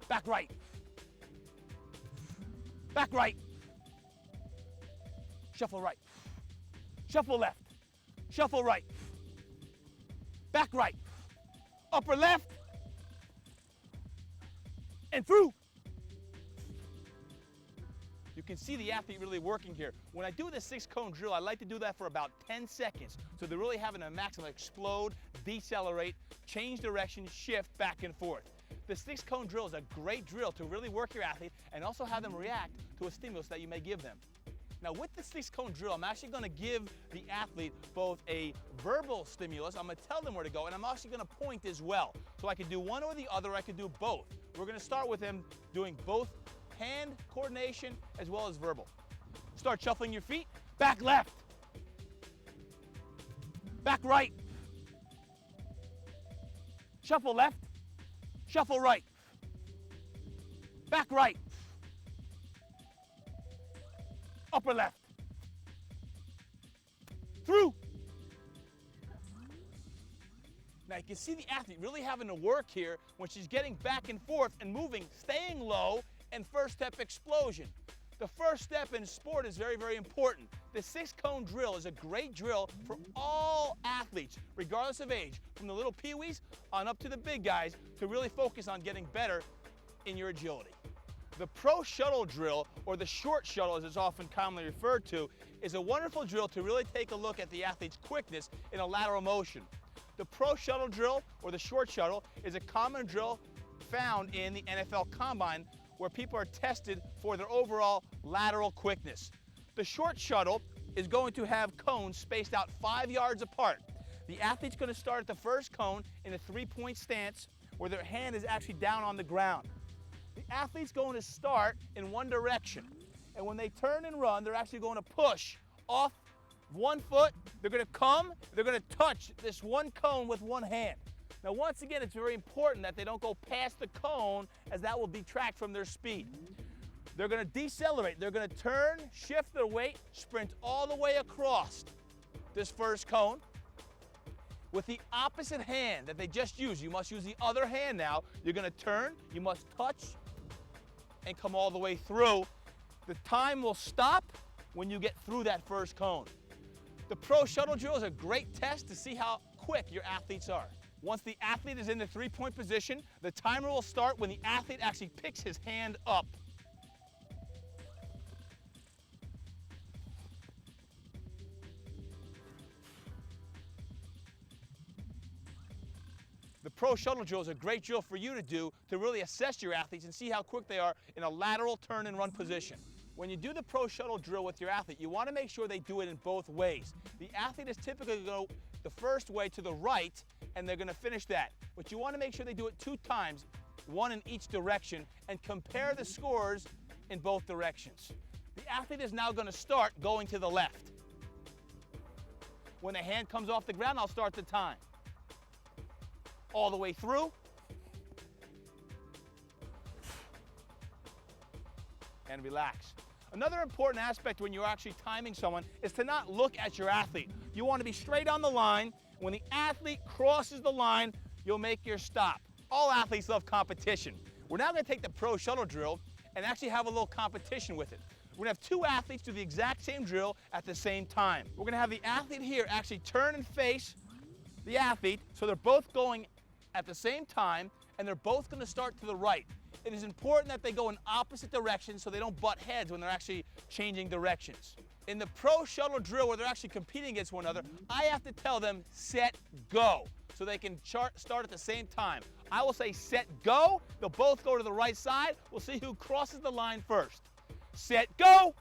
back right, back right, shuffle right, shuffle left, shuffle right, back right, upper left, and through. You can see the athlete really working here. When I do the 6-cone drill, I like to do that for about 10 seconds. So they're really having a maximum explode, decelerate, change direction, shift back and forth. The 6-cone drill is a great drill to really work your athlete and also have them react to a stimulus that you may give them. Now with the 6-cone drill, I'm actually going to give the athlete both a verbal stimulus, I'm going to tell them where to go, and I'm actually going to point as well. So I can do one or the other, I can do both. We're going to start with them doing both hand coordination as well as verbal. Start shuffling your feet, back left, back right, shuffle left, shuffle right, back right, upper left, through. Now you can see the athlete really having to work here when she's getting back and forth and moving, staying low, and first step explosion. The first step in sport is very, very important. The 6-cone drill is a great drill for all athletes, regardless of age, from the little peewees on up to the big guys, to really focus on getting better in your agility. The pro shuttle drill, or the short shuttle as it's often commonly referred to, is a wonderful drill to really take a look at the athlete's quickness in a lateral motion. The pro shuttle drill, or the short shuttle, is a common drill found in the NFL Combine where people are tested for their overall lateral quickness. The short shuttle is going to have cones spaced out 5 yards apart. The athlete's going to start at the first cone in a 3-point stance where their hand is actually down on the ground. The athlete's going to start in one direction, and when they turn and run, they're actually going to push off one foot. They're going to come, they're going to touch this one cone with one hand. Now once again, it's very important that they don't go past the cone, as that will detract from their speed. They're going to decelerate. They're going to turn, shift their weight, sprint all the way across this first cone. With the opposite hand that they just used, you must use the other hand now. You're going to turn, you must touch, and come all the way through. The time will stop when you get through that first cone. The pro shuttle drill is a great test to see how quick your athletes are. Once the athlete is in the 3-point position, the timer will start when the athlete actually picks his hand up. The pro shuttle drill is a great drill for you to do to really assess your athletes and see how quick they are in a lateral turn and run position. When you do the pro shuttle drill with your athlete, you want to make sure they do it in both ways. The athlete is typically going to go the first way to the right, and they're going to finish that. But you want to make sure they do it 2 times, one in each direction, and compare the scores in both directions. The athlete is now going to start going to the left. When the hand comes off the ground, I'll start the time. All the way through. And relax. Another important aspect when you're actually timing someone is to not look at your athlete. You want to be straight on the line. When the athlete crosses the line, you'll make your stop. All athletes love competition. We're now going to take the pro shuttle drill and actually have a little competition with it. We're going to have 2 athletes do the exact same drill at the same time. We're going to have the athlete here actually turn and face the athlete, so they're both going at the same time, and they're both going to start to the right. It is important that they go in opposite directions so they don't butt heads when they're actually changing directions. In the pro shuttle drill, where they're actually competing against one another, I have to tell them set, go, so they can start at the same time. I will say set, go. They'll both go to the right side. We'll see who crosses the line first. Set, go.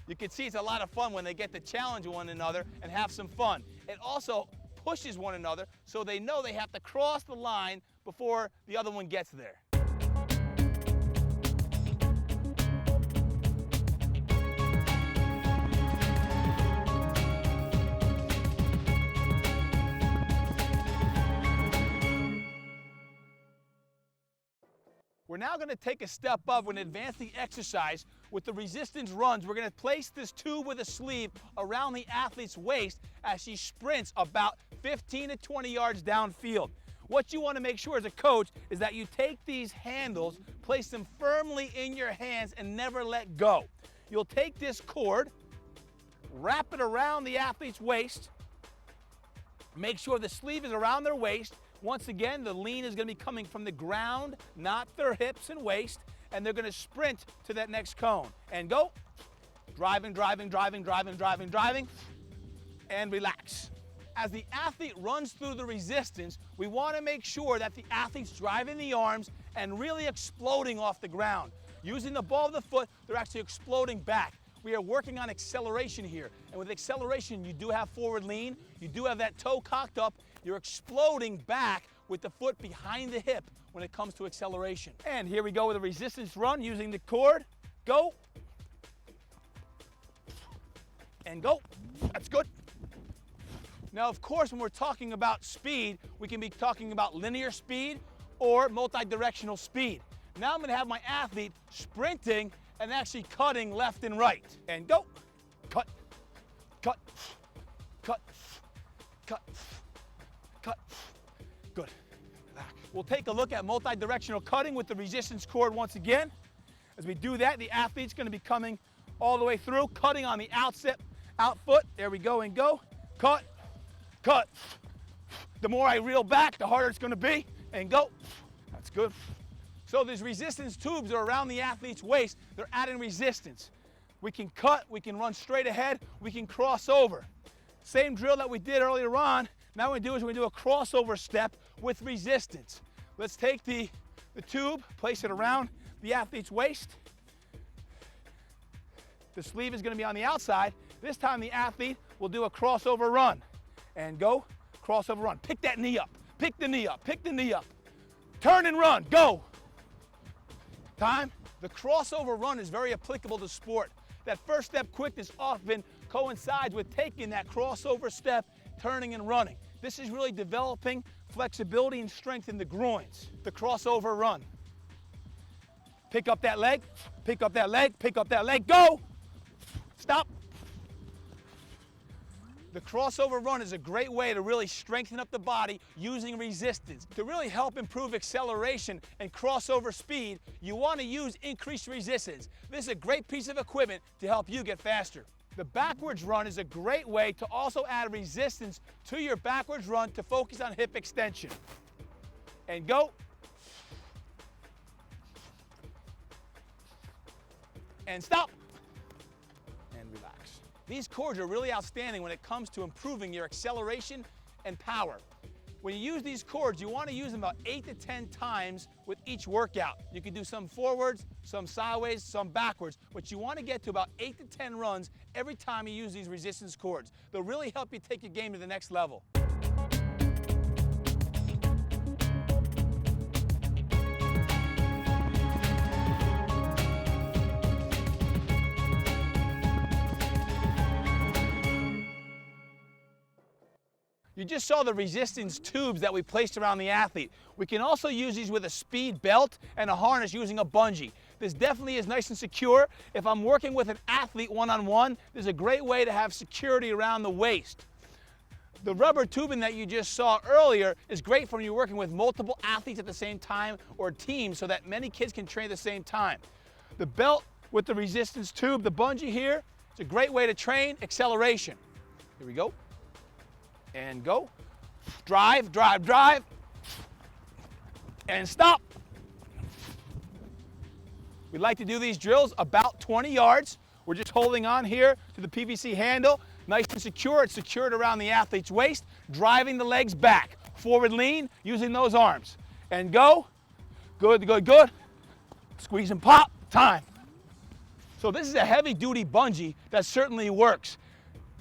You can see it's a lot of fun when they get to challenge one another and have some fun. It also pushes one another so they know they have to cross the line before the other one gets there. We're now going to take a step up and advance the exercise with the resistance runs. We're going to place this tube with a sleeve around the athlete's waist as she sprints about 15 to 20 yards downfield. What you want to make sure as a coach is that you take these handles, place them firmly in your hands, and never let go. You'll take this cord, wrap it around the athlete's waist, make sure the sleeve is around their waist. Once again, the lean is going to be coming from the ground, not their hips and waist, and they're going to sprint to that next cone. And go. Driving, driving, driving, driving, driving, driving, and relax. As the athlete runs through the resistance, we want to make sure that the athlete's driving the arms and really exploding off the ground. Using the ball of the foot, they're actually exploding back. We are working on acceleration here. And with acceleration, you do have forward lean, you do have that toe cocked up, you're exploding back with the foot behind the hip when it comes to acceleration. And here we go with a resistance run using the cord. Go. And go. That's good. Now, of course, when we're talking about speed, we can be talking about linear speed or multi-directional speed. Now I'm going to have my athlete sprinting and actually cutting left and right. And go. Cut, cut, cut, cut, cut. Good. Relax. We'll take a look at multi-directional cutting with the resistance cord once again. As we do that, the athlete's going to be coming all the way through, cutting on the outset, out foot. There we go, and go. Cut, cut. The more I reel back, the harder it's going to be. And go. That's good. So these resistance tubes are around the athlete's waist. They're adding resistance. We can cut, we can run straight ahead, we can cross over. Same drill that we did earlier on. Now what we do is we do a crossover step with resistance. Let's take the tube, place it around the athlete's waist. The sleeve is going to be on the outside. This time the athlete will do a crossover run. And go, crossover run. Pick that knee up, pick the knee up, pick the knee up. Turn and run, go. Time. The crossover run is very applicable to sport. That first step quickness often coincides with taking that crossover step, turning and running. This is really developing flexibility and strength in the groins. The crossover run. Pick up that leg, pick up that leg, pick up that leg, go! Stop. The crossover run is a great way to really strengthen up the body using resistance. To really help improve acceleration and crossover speed, you want to use increased resistance. This is a great piece of equipment to help you get faster. The backwards run is a great way to also add resistance to your backwards run to focus on hip extension. And go. And stop. And relax. These cords are really outstanding when it comes to improving your acceleration and power. When you use these cords, you want to use them about 8 to 10 times with each workout. You can do some forwards, some sideways, some backwards, but you want to get to about 8 to 10 runs every time you use these resistance cords. They'll really help you take your game to the next level. You just saw the resistance tubes that we placed around the athlete. We can also use these with a speed belt and a harness using a bungee. This definitely is nice and secure. If I'm working with an athlete one-on-one, this is a great way to have security around the waist. The rubber tubing that you just saw earlier is great for when you're working with multiple athletes at the same time or teams so that many kids can train at the same time. The belt with the resistance tube, the bungee here, it's a great way to train acceleration. Here we go. And go. Drive, drive, drive. And stop. We like to do these drills about 20 yards. We're just holding on here to the PVC handle. Nice and secure. It's secured around the athlete's waist. Driving the legs back. Forward lean, using those arms. And go. Good, good, good. Squeeze and pop. Time. So this is a heavy duty bungee that certainly works.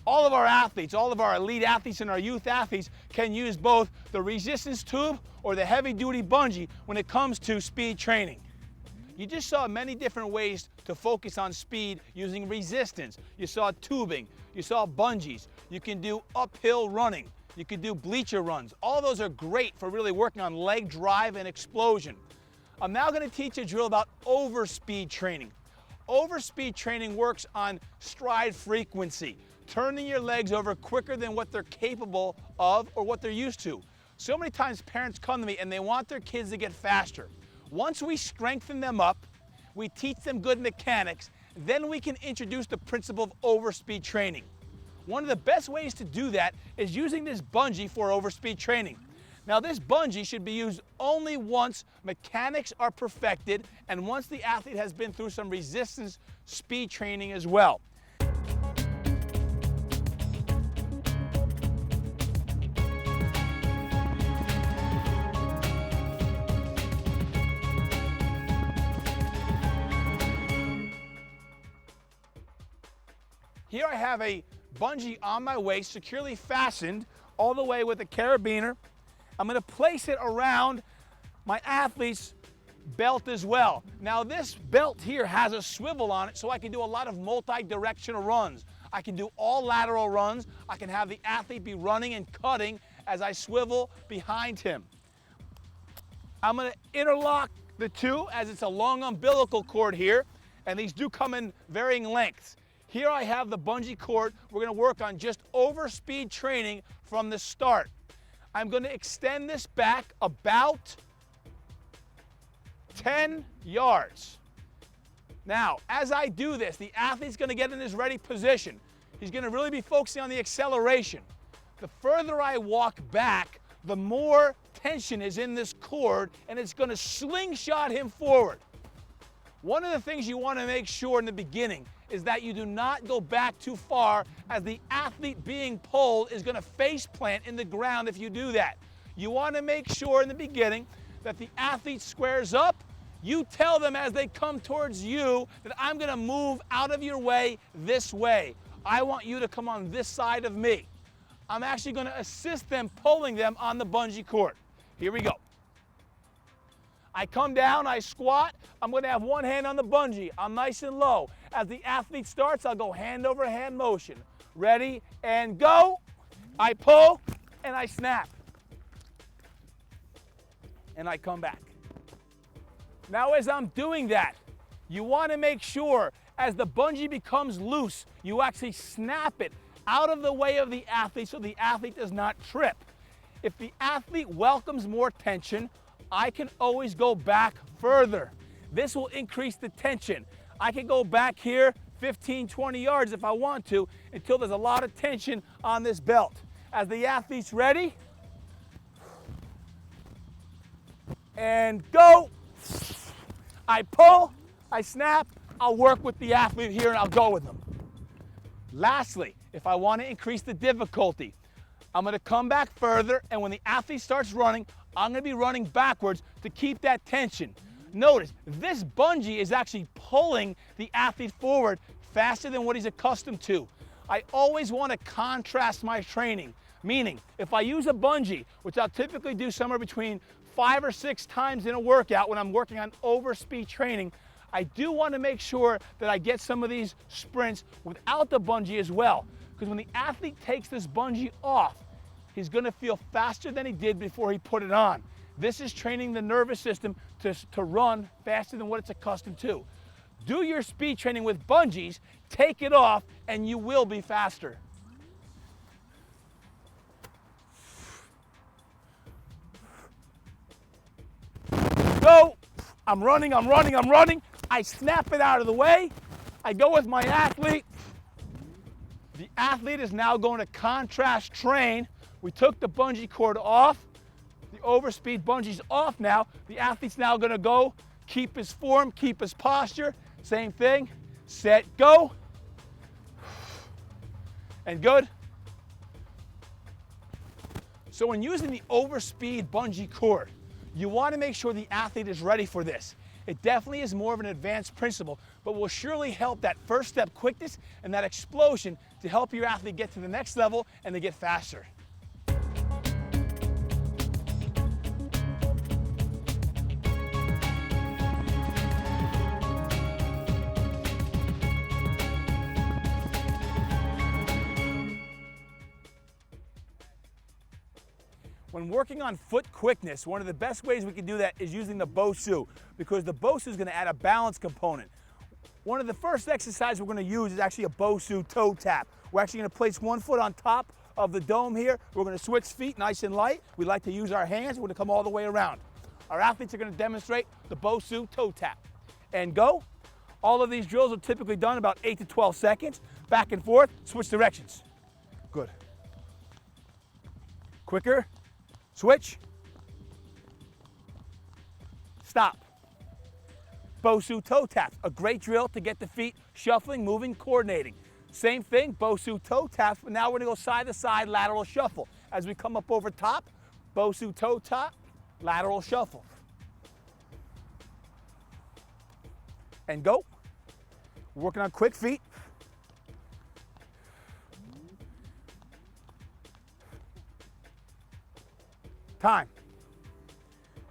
All of our athletes, all of our elite athletes and our youth athletes can use both the resistance tube or the heavy duty bungee when it comes to speed training. You just saw many different ways to focus on speed using resistance. You saw tubing, you saw bungees, you can do uphill running, you can do bleacher runs. All those are great for really working on leg drive and explosion. I'm now going to teach a drill about overspeed training. Overspeed training works on stride frequency, turning your legs over quicker than what they're capable of or what they're used to. So many times parents come to me and they want their kids to get faster. Once we strengthen them up, we teach them good mechanics, then we can introduce the principle of overspeed training. One of the best ways to do that is using this bungee for overspeed training. Now this bungee should be used only once mechanics are perfected and once the athlete has been through some resistance speed training as well. Here I have a bungee on my waist, securely fastened all the way with a carabiner. I'm going to place it around my athlete's belt as well. Now this belt here has a swivel on it so I can do a lot of multi-directional runs. I can do all lateral runs. I can have the athlete be running and cutting as I swivel behind him. I'm going to interlock the two as it's a long umbilical cord here, and these do come in varying lengths. Here I have the bungee cord. We're going to work on just overspeed training from the start. I'm going to extend this back about 10 yards. Now, as I do this, the athlete's going to get in his ready position. He's going to really be focusing on the acceleration. The further I walk back, the more tension is in this cord, and it's going to slingshot him forward. One of the things you want to make sure in the beginning is that you do not go back too far, as the athlete being pulled is going to face plant in the ground if you do that. You want to make sure in the beginning that the athlete squares up. You tell them as they come towards you that I'm going to move out of your way this way. I want you to come on this side of me. I'm actually going to assist them pulling them on the bungee cord. Here we go. I come down, I squat. I'm going to have one hand on the bungee. I'm nice and low. As the athlete starts, I'll go hand over hand motion. Ready and go. I pull and I snap. And I come back. Now as I'm doing that, you want to make sure as the bungee becomes loose, you actually snap it out of the way of the athlete so the athlete does not trip. If the athlete welcomes more tension, I can always go back further. This will increase the tension. I can go back here 15, 20 yards if I want to until there's a lot of tension on this belt. As the athlete's ready, and go. I pull, I snap, I'll work with the athlete here and I'll go with them. Lastly, if I want to increase the difficulty, I'm going to come back further, and when the athlete starts running, I'm going to be running backwards to keep that tension. Notice, this bungee is actually pulling the athlete forward faster than what he's accustomed to. I always want to contrast my training, meaning if I use a bungee, which I'll typically do somewhere between 5 or 6 times in a workout when I'm working on overspeed training, I do want to make sure that I get some of these sprints without the bungee as well. Because when the athlete takes this bungee off, he's going to feel faster than he did before he put it on. This is training the nervous system to run faster than what it's accustomed to. Do your speed training with bungees, take it off, and you will be faster. Go. I'm running. I snap it out of the way. I go with my athlete. The athlete is now going to contrast train. We took the bungee cord off. The overspeed bungee's off now. The athlete's now going to go, keep his form, keep his posture. Same thing. Set, go. And good. So when using the overspeed bungee cord, you want to make sure the athlete is ready for this. It definitely is more of an advanced principle, but will surely help that first step quickness and that explosion to help your athlete get to the next level and to get faster. When working on foot quickness, one of the best ways we can do that is using the BOSU, because the BOSU is going to add a balance component. One of the first exercises we're going to use is actually a BOSU toe tap. We're actually going to place one foot on top of the dome here. We're going to switch feet nice and light. We like to use our hands. We're going to come all the way around. Our athletes are going to demonstrate the BOSU toe tap. And go. All of these drills are typically done about 8 to 12 seconds. Back and forth, switch directions. Good. Quicker. Switch. Stop. BOSU toe taps, a great drill to get the feet shuffling, moving, coordinating. Same thing, BOSU toe taps, but now we're gonna go side to side lateral shuffle. As we come up over top, BOSU toe tap, lateral shuffle. And go. We're working on quick feet. Time.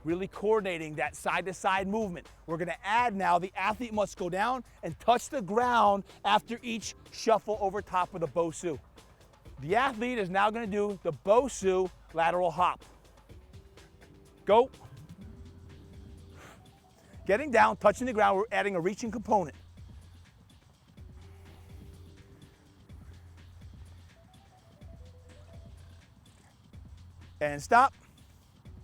Really coordinating that side-to-side movement. We're gonna add now, the athlete must go down and touch the ground after each shuffle over top of the BOSU. The athlete is now gonna do the BOSU lateral hop. Go. Getting down, touching the ground, we're adding a reaching component. And stop.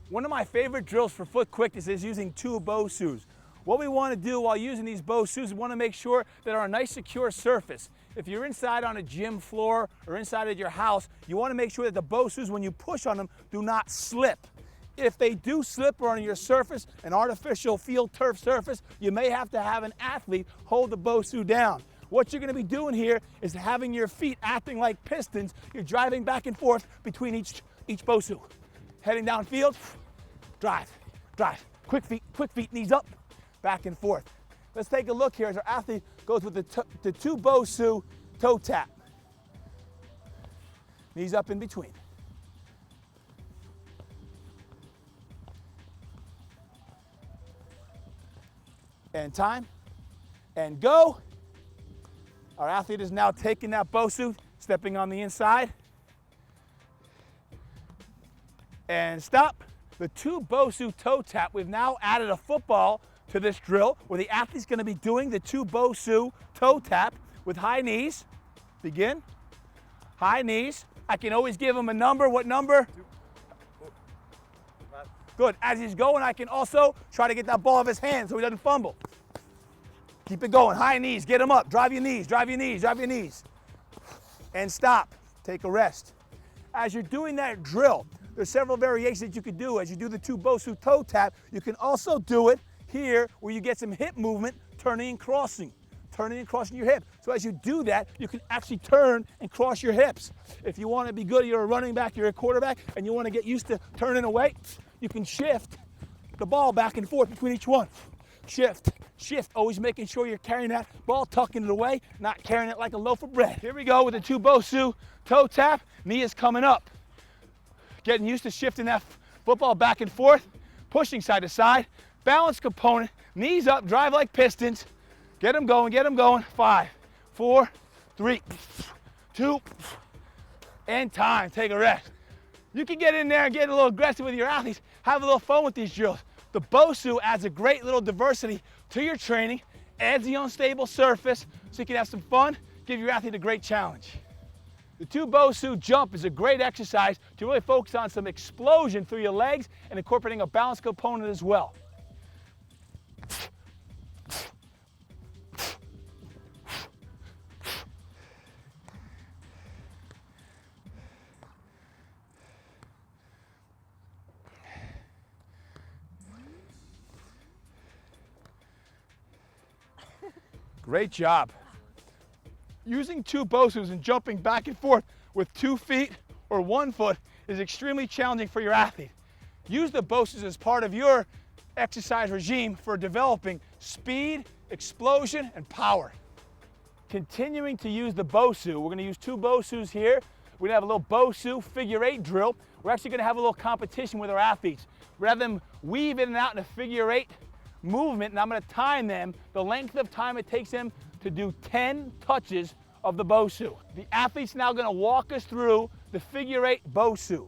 One of my favorite drills for foot quickness is using two BOSUs. What we want to do while using these BOSUs, we want to make sure that on a nice secure surface. If you're inside on a gym floor or inside of your house, you want to make sure that the BOSUs, when you push on them, do not slip. If they do slip on your surface, an artificial field turf surface, you may have to have an athlete hold the BOSU down. What you're going to be doing here is having your feet acting like pistons. You're driving back and forth between each BOSU. Heading downfield, drive, drive. Quick feet, knees up, back and forth. Let's take a look here as our athlete goes with the two BOSU toe tap. Knees up in between. And time, and go. Our athlete is now taking that BOSU, stepping on the inside. And stop. The two BOSU toe tap, we've now added a football to this drill where the athlete's going to be doing the two BOSU toe tap with high knees. Begin. High knees. I can always give him a number. What number? Good. As he's going, I can also try to get that ball off his hand so he doesn't fumble. Keep it going. High knees. Get him up. Drive your knees. Drive your knees. Drive your knees. And stop. Take a rest. As you're doing that drill, there's several variations that you could do. As you do the two BOSU toe tap, you can also do it here where you get some hip movement, turning and crossing your hip. So as you do that, you can actually turn and cross your hips. If you want to be good, you're a running back, you're a quarterback, and you want to get used to turning away, you can shift the ball back and forth between each one. Shift, always making sure you're carrying that ball, tucking it away, not carrying it like a loaf of bread. Here we go with the two BOSU toe tap. Knee is coming up. Getting used to shifting that football back and forth, pushing side to side, balance component, knees up, drive like pistons. Get them going. 5, 4, 3, 2, and time. Take a rest. You can get in there and get a little aggressive with your athletes, have a little fun with these drills. The BOSU adds a great little diversity to your training, adds the unstable surface so you can have some fun, give your athlete a great challenge. The two BOSU jump is a great exercise to really focus on some explosion through your legs and incorporating a balance component as well. Great job. Using two BOSUs and jumping back and forth with 2 feet or 1 foot is extremely challenging for your athlete. Use the BOSUs as part of your exercise regime for developing speed, explosion, and power. Continuing to use the BOSU, we're going to use 2 BOSUs here. We're going to have a little BOSU figure 8 drill. We're actually going to have a little competition with our athletes. We're going to have them weave in and out in a figure 8 movement, and I'm going to time them the length of time it takes them to do 10 touches of the BOSU. The athlete's now going to walk us through the figure 8 BOSU.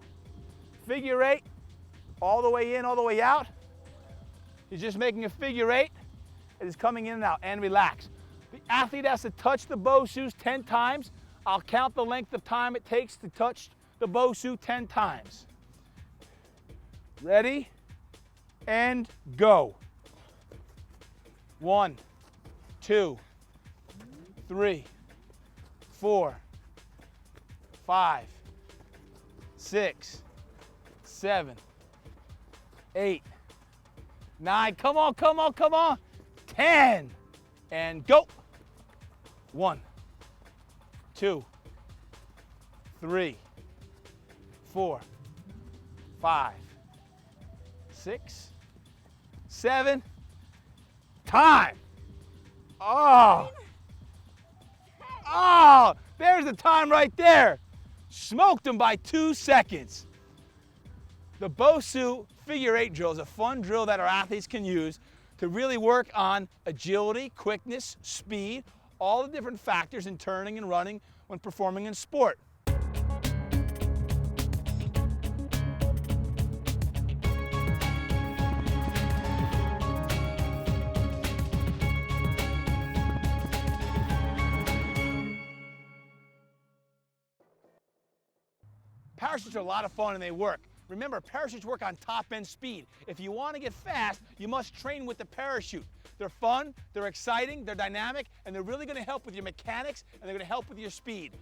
Figure 8, all the way in, all the way out. He's just making a figure 8. It is coming in and out, and relax. The athlete has to touch the BOSUs 10 times. I'll count the length of time it takes to touch the BOSU 10 times. Ready, and go. 1, 2, 3, 4, 5, 6, 7, 8, 9, come on, come on, come on. 10, and go. 1, 2, 3, 4, 5, 6, 7, time. Oh, there's the time right there. Smoked him by 2 seconds. The BOSU figure 8 drill is a fun drill that our athletes can use to really work on agility, quickness, speed, all the different factors in turning and running when performing in sport. Parachutes are a lot of fun and they work. Remember, parachutes work on top-end speed. If you want to get fast, you must train with the parachute. They're fun, they're exciting, they're dynamic, and they're really going to help with your mechanics and they're going to help with your speed.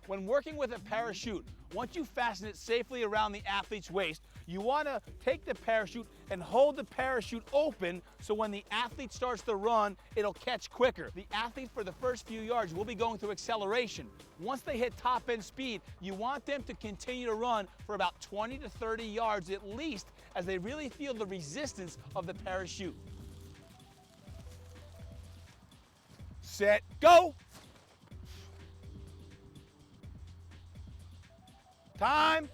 When working with a parachute, once you fasten it safely around the athlete's waist, you want to take the parachute and hold the parachute open so when the athlete starts to run, it'll catch quicker. The athlete for the first few yards will be going through acceleration. Once they hit top end speed, you want them to continue to run for about 20 to 30 yards at least as they really feel the resistance of the parachute. Set, go! Time.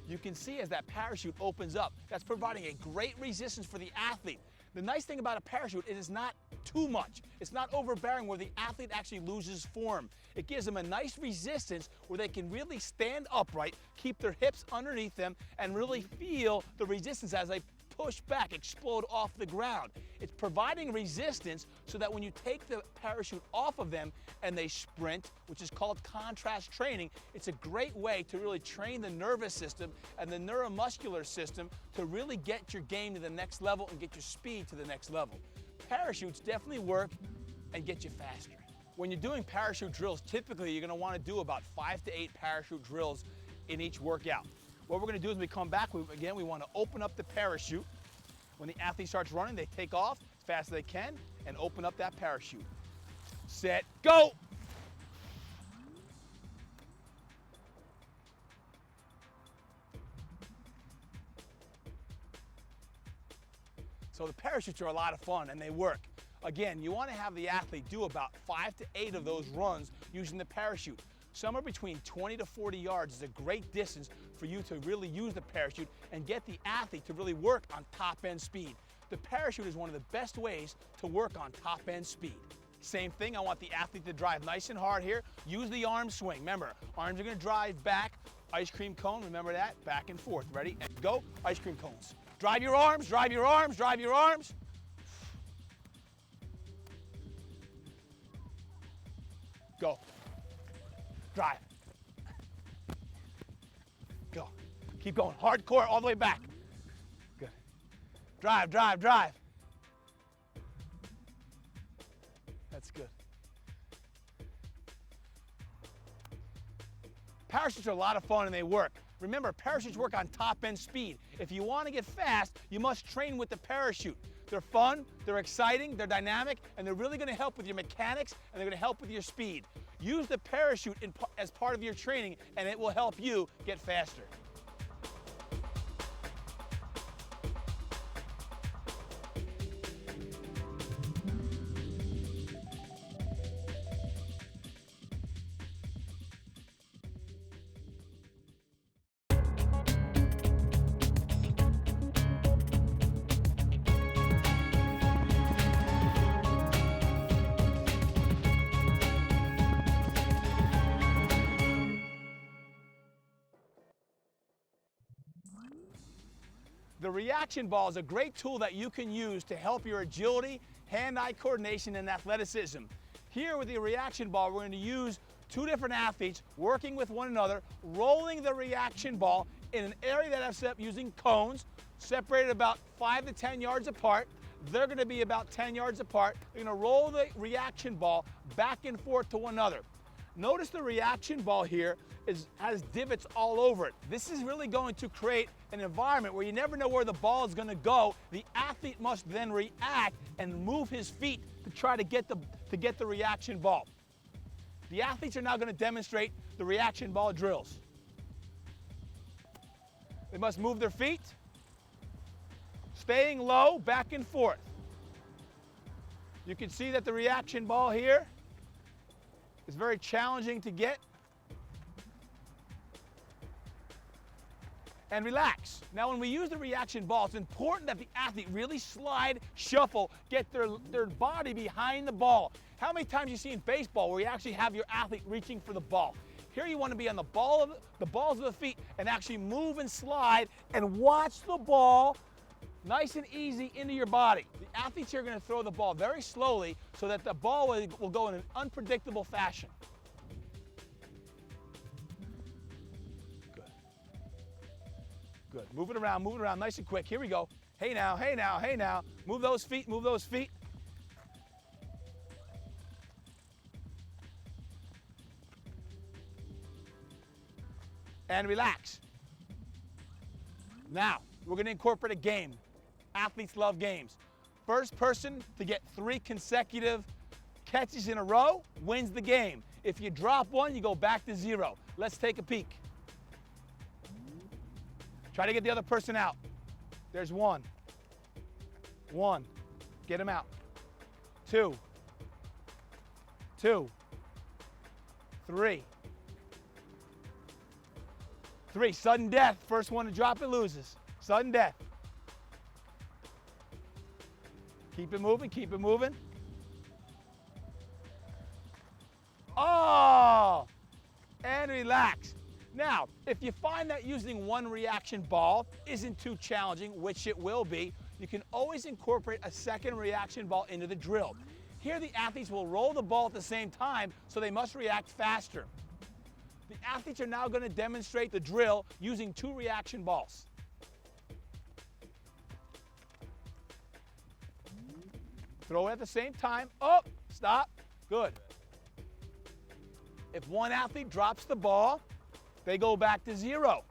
You can see as that parachute opens up, that's providing a great resistance for the athlete. The nice thing about a parachute, it is not too much. It's not overbearing where the athlete actually loses form. It gives them a nice resistance where they can really stand upright, keep their hips underneath them, and really feel the resistance as they push back, explode off the ground. It's providing resistance so that when you take the parachute off of them and they sprint, which is called contrast training, it's a great way to really train the nervous system and the neuromuscular system to really get your game to the next level and get your speed to the next level. Parachutes definitely work and get you faster. When you're doing parachute drills, typically you're going to want to do about 5 to 8 parachute drills in each workout. What we're going to do is when we come back, we want to open up the parachute. When the athlete starts running, they take off as fast as they can and open up that parachute. Set, go! So the parachutes are a lot of fun and they work. Again, you want to have the athlete do about 5 to 8 of those runs using the parachute. Somewhere between 20 to 40 yards is a great distance for you to really use the parachute and get the athlete to really work on top-end speed. The parachute is one of the best ways to work on top-end speed. Same thing, I want the athlete to drive nice and hard here. Use the arm swing. Remember, arms are going to drive back. Ice cream cone, remember that? Back and forth. Ready? And go. Ice cream cones. Drive your arms, drive your arms, drive your arms. Go. Drive. Go. Keep going. Hardcore all the way back. Good. Drive, drive, drive. That's good. Parachutes are a lot of fun and they work. Remember, parachutes work on top-end speed. If you want to get fast, you must train with the parachute. They're fun, they're exciting, they're dynamic, and they're really going to help with your mechanics and they're going to help with your speed. Use the parachute as part of your training and it will help you get faster. The reaction ball is a great tool that you can use to help your agility, hand-eye coordination, and athleticism. Here with the reaction ball, we're going to use two different athletes working with one another, rolling the reaction ball in an area that I've set up using cones, separated about 5 to 10 yards apart. They're going to be about 10 yards apart. They're going to roll the reaction ball back and forth to one another. Notice the reaction ball here has divots all over it. This is really going to create an environment where you never know where the ball is going to go. The athlete must then react and move his feet to try to get the reaction ball. The athletes are now going to demonstrate the reaction ball drills. They must move their feet, staying low, back and forth. You can see that the reaction ball here is very challenging to get. And relax. Now when we use the reaction ball, it's important that the athlete really slide, shuffle, get their body behind the ball. How many times you see in baseball where you actually have your athlete reaching for the ball? Here you want to be on the balls of the feet and actually move and slide and watch the ball nice and easy into your body. The athletes here are going to throw the ball very slowly so that the ball will go in an unpredictable fashion. Good. Good. Move it around, nice and quick. Here we go. Hey now, hey now, hey now. Move those feet, move those feet. And relax. Now, we're going to incorporate a game. Athletes love games. First person to get 3 consecutive catches in a row wins the game. If you drop one, you go back to 0. Let's take a peek. Try to get the other person out. There's 1. 1. Get him out. 2. 2. 3. 3. Sudden death. First one to drop it loses. Sudden death. Keep it moving, keep it moving. Oh! And relax. Now, if you find that using one reaction ball isn't too challenging, which it will be, you can always incorporate a second reaction ball into the drill. Here the athletes will roll the ball at the same time, so they must react faster. The athletes are now going to demonstrate the drill using 2 reaction balls. Throw it at the same time. Oh, stop. Good. If one athlete drops the ball, they go back to 0.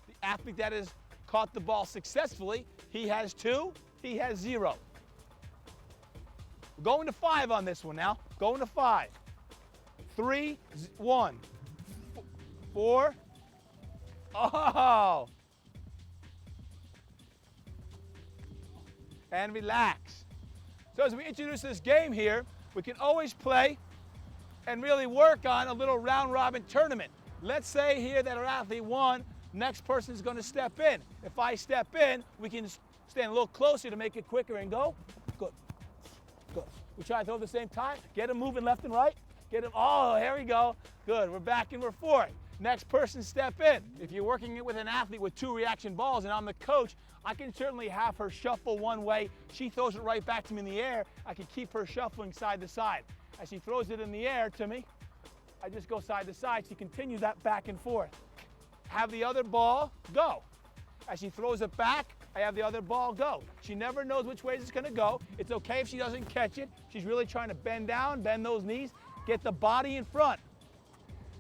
The athlete that has caught the ball successfully, he has 2, he has 0. We're going to 5 on this one now. Going to 5. 3, 1. 4. Oh! And relax. So as we introduce this game here, we can always play and really work on a little round-robin tournament. Let's say here that our athlete won, next person is going to step in. If I step in, we can stand a little closer to make it quicker and go. Good. Good. We try to throw at the same time. Get him moving left and right. Get him. Oh, here we go. Good. We're back and we're forth. Next person step in. If you're working with an athlete with 2 reaction balls and I'm the coach, I can certainly have her shuffle one way. She throws it right back to me in the air. I can keep her shuffling side to side. As she throws it in the air to me, I just go side to side. She continues that back and forth. Have the other ball go. As she throws it back, I have the other ball go. She never knows which way it's going to go. It's okay if she doesn't catch it. She's really trying to bend down, bend those knees, get the body in front.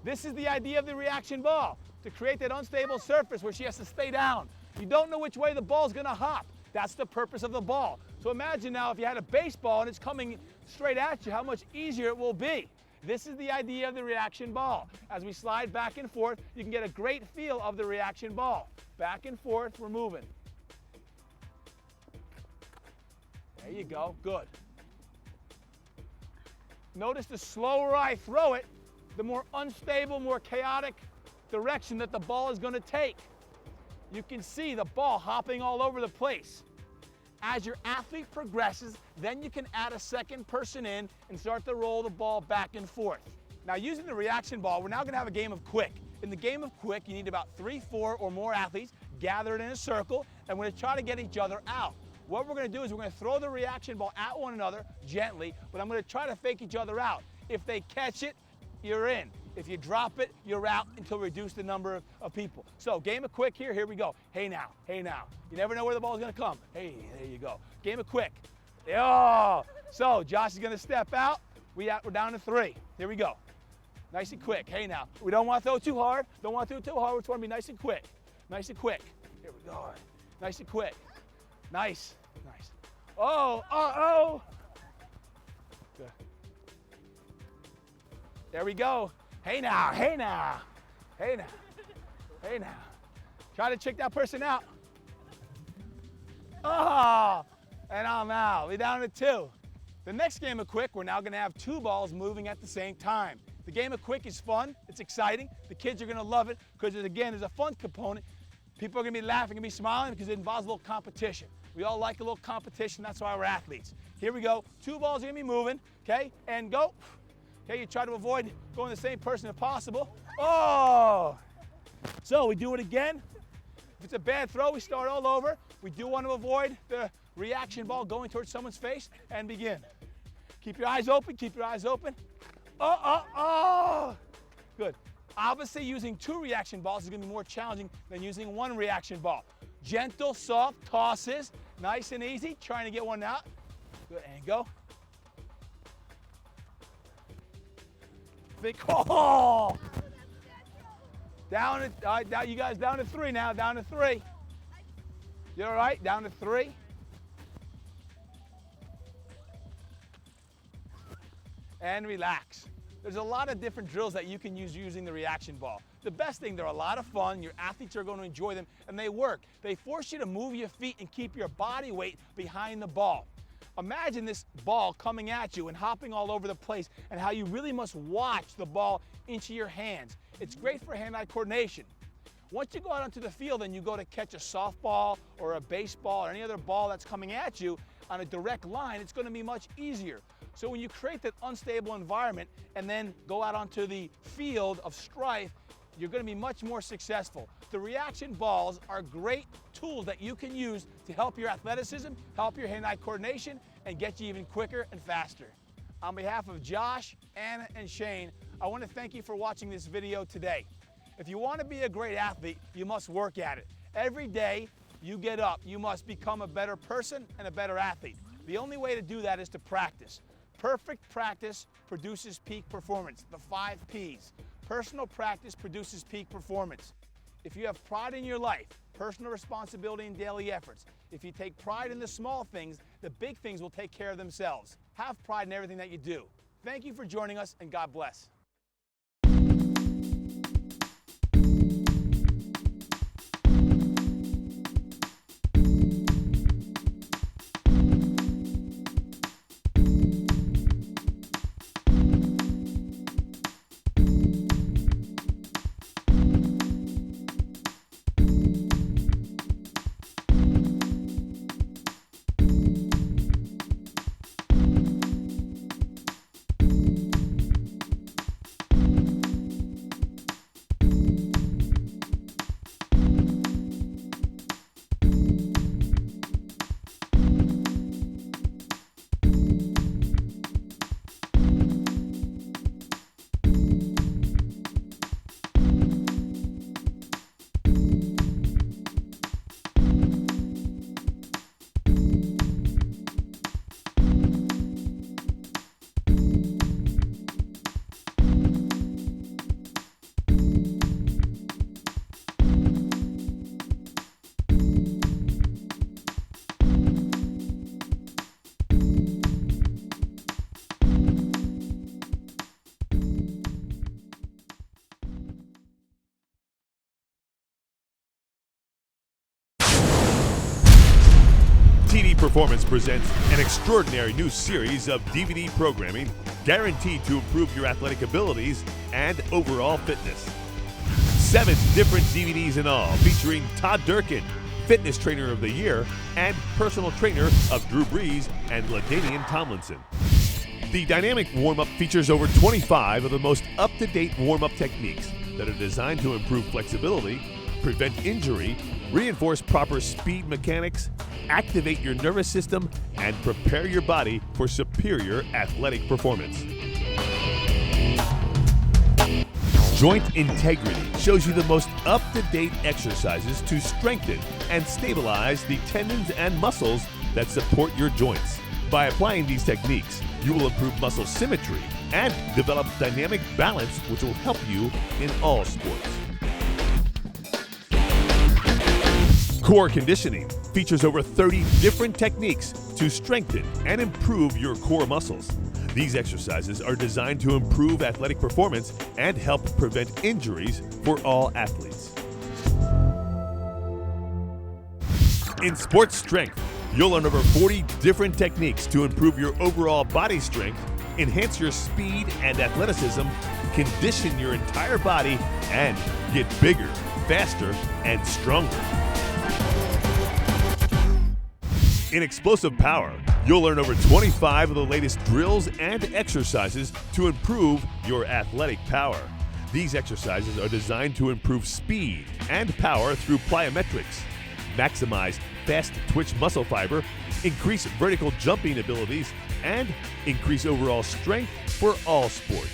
This is the idea of the reaction ball, to create that unstable surface where she has to stay down. You don't know which way the ball's going to hop. That's the purpose of the ball. So imagine now if you had a baseball and it's coming straight at you, how much easier it will be. This is the idea of the reaction ball. As we slide back and forth, you can get a great feel of the reaction ball. Back and forth, we're moving. There you go, good. Notice the slower I throw it, the more unstable, more chaotic direction that the ball is going to take. You can see the ball hopping all over the place. As your athlete progresses, then you can add a second person in and start to roll the ball back and forth. Now using the reaction ball, we're now going to have a game of quick. In the game of quick, you need about 3, 4 or more athletes gathered in a circle, and we're going to try to get each other out. What we're going to do is we're going to throw the reaction ball at one another gently, but I'm going to try to fake each other out. If they catch it, you're in. If you drop it, you're out until we reduce the number of people. So game of quick here we go. Hey now, hey now. You never know where the ball's going to come. Hey, there you go. Game of quick. Oh, so Josh is going to step out. We're down to 3. Here we go. Nice and quick. Hey now. We don't want to throw too hard. Don't want to throw too hard. We just want to be nice and quick. Nice and quick. Here we go. Nice and quick. Nice. Nice. Oh. Good. There we go. Hey now. Hey now. Hey now. Hey now. Try to trick that person out. Oh, and I'm out. We're down to 2. The next game of quick, we're now going to have 2 balls moving at the same time. The game of quick is fun. It's exciting. The kids are going to love it because, again, there's a fun component. People are going to be laughing and be smiling because it involves a little competition. We all like a little competition. That's why we're athletes. Here we go. 2 balls are going to be moving, okay? And go. Okay, you try to avoid going the same person if possible. Oh! So we do it again. If it's a bad throw, we start all over. We do want to avoid the reaction ball going towards someone's face and begin. Keep your eyes open. Keep your eyes open. Oh! Good. Obviously, using 2 reaction balls is going to be more challenging than using 1 reaction ball. Gentle, soft tosses, nice and easy. Trying to get one out. Good, and go. Big, oh! Down to, all right, down, you guys down to 3 now, down to 3. You all right? Down to 3. And relax. There's a lot of different drills that you can use using the reaction ball. The best thing, they're a lot of fun, your athletes are going to enjoy them, and they work. They force you to move your feet and keep your body weight behind the ball. Imagine this ball coming at you and hopping all over the place and how you really must watch the ball into your hands. It's great for hand-eye coordination. Once you go out onto the field and you go to catch a softball or a baseball or any other ball that's coming at you on a direct line, it's going to be much easier. So when you create that unstable environment and then go out onto the field of strife, you're going to be much more successful. The reaction balls are great tools that you can use to help your athleticism, help your hand-eye coordination, and get you even quicker and faster. On behalf of Josh, Anna, and Shane, I want to thank you for watching this video today. If you want to be a great athlete, you must work at it. Every day you get up, you must become a better person and a better athlete. The only way to do that is to practice. Perfect practice produces peak performance, the 5 Ps. Personal practice produces peak performance. If you have pride in your life, personal responsibility and daily efforts, if you take pride in the small things, the big things will take care of themselves. Have pride in everything that you do. Thank you for joining us, and God bless. TD Performance presents an extraordinary new series of DVD programming guaranteed to improve your athletic abilities and overall fitness. 7 different DVDs in all, featuring Todd Durkin, Fitness Trainer of the Year and Personal Trainer of Drew Brees and LaDainian Tomlinson. The dynamic warm-up features over 25 of the most up-to-date warm-up techniques that are designed to improve flexibility, prevent injury, reinforce proper speed mechanics, activate your nervous system, and prepare your body for superior athletic performance. Joint Integrity shows you the most up-to-date exercises to strengthen and stabilize the tendons and muscles that support your joints. By applying these techniques, you will improve muscle symmetry and develop dynamic balance, which will help you in all sports. Core Conditioning features over 30 different techniques to strengthen and improve your core muscles. These exercises are designed to improve athletic performance and help prevent injuries for all athletes. In sports strength, you'll learn over 40 different techniques to improve your overall body strength, enhance your speed and athleticism, condition your entire body, and get bigger, faster, and stronger. In explosive power, you'll learn over 25 of the latest drills and exercises to improve your athletic power. These exercises are designed to improve speed and power through plyometrics, maximize fast twitch muscle fiber, increase vertical jumping abilities, and increase overall strength for all sports.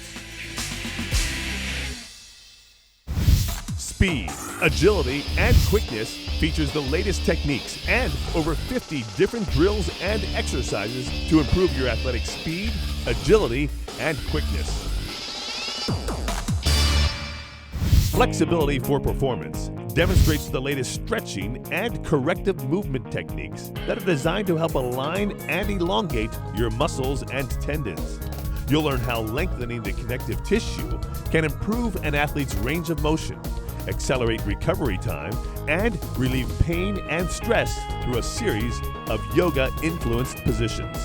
Speed, agility, and quickness features the latest techniques and over 50 different drills and exercises to improve your athletic speed, agility, and quickness. Flexibility for Performance demonstrates the latest stretching and corrective movement techniques that are designed to help align and elongate your muscles and tendons. You'll learn how lengthening the connective tissue can improve an athlete's range of motion, accelerate recovery time, and relieve pain and stress through a series of yoga-influenced positions.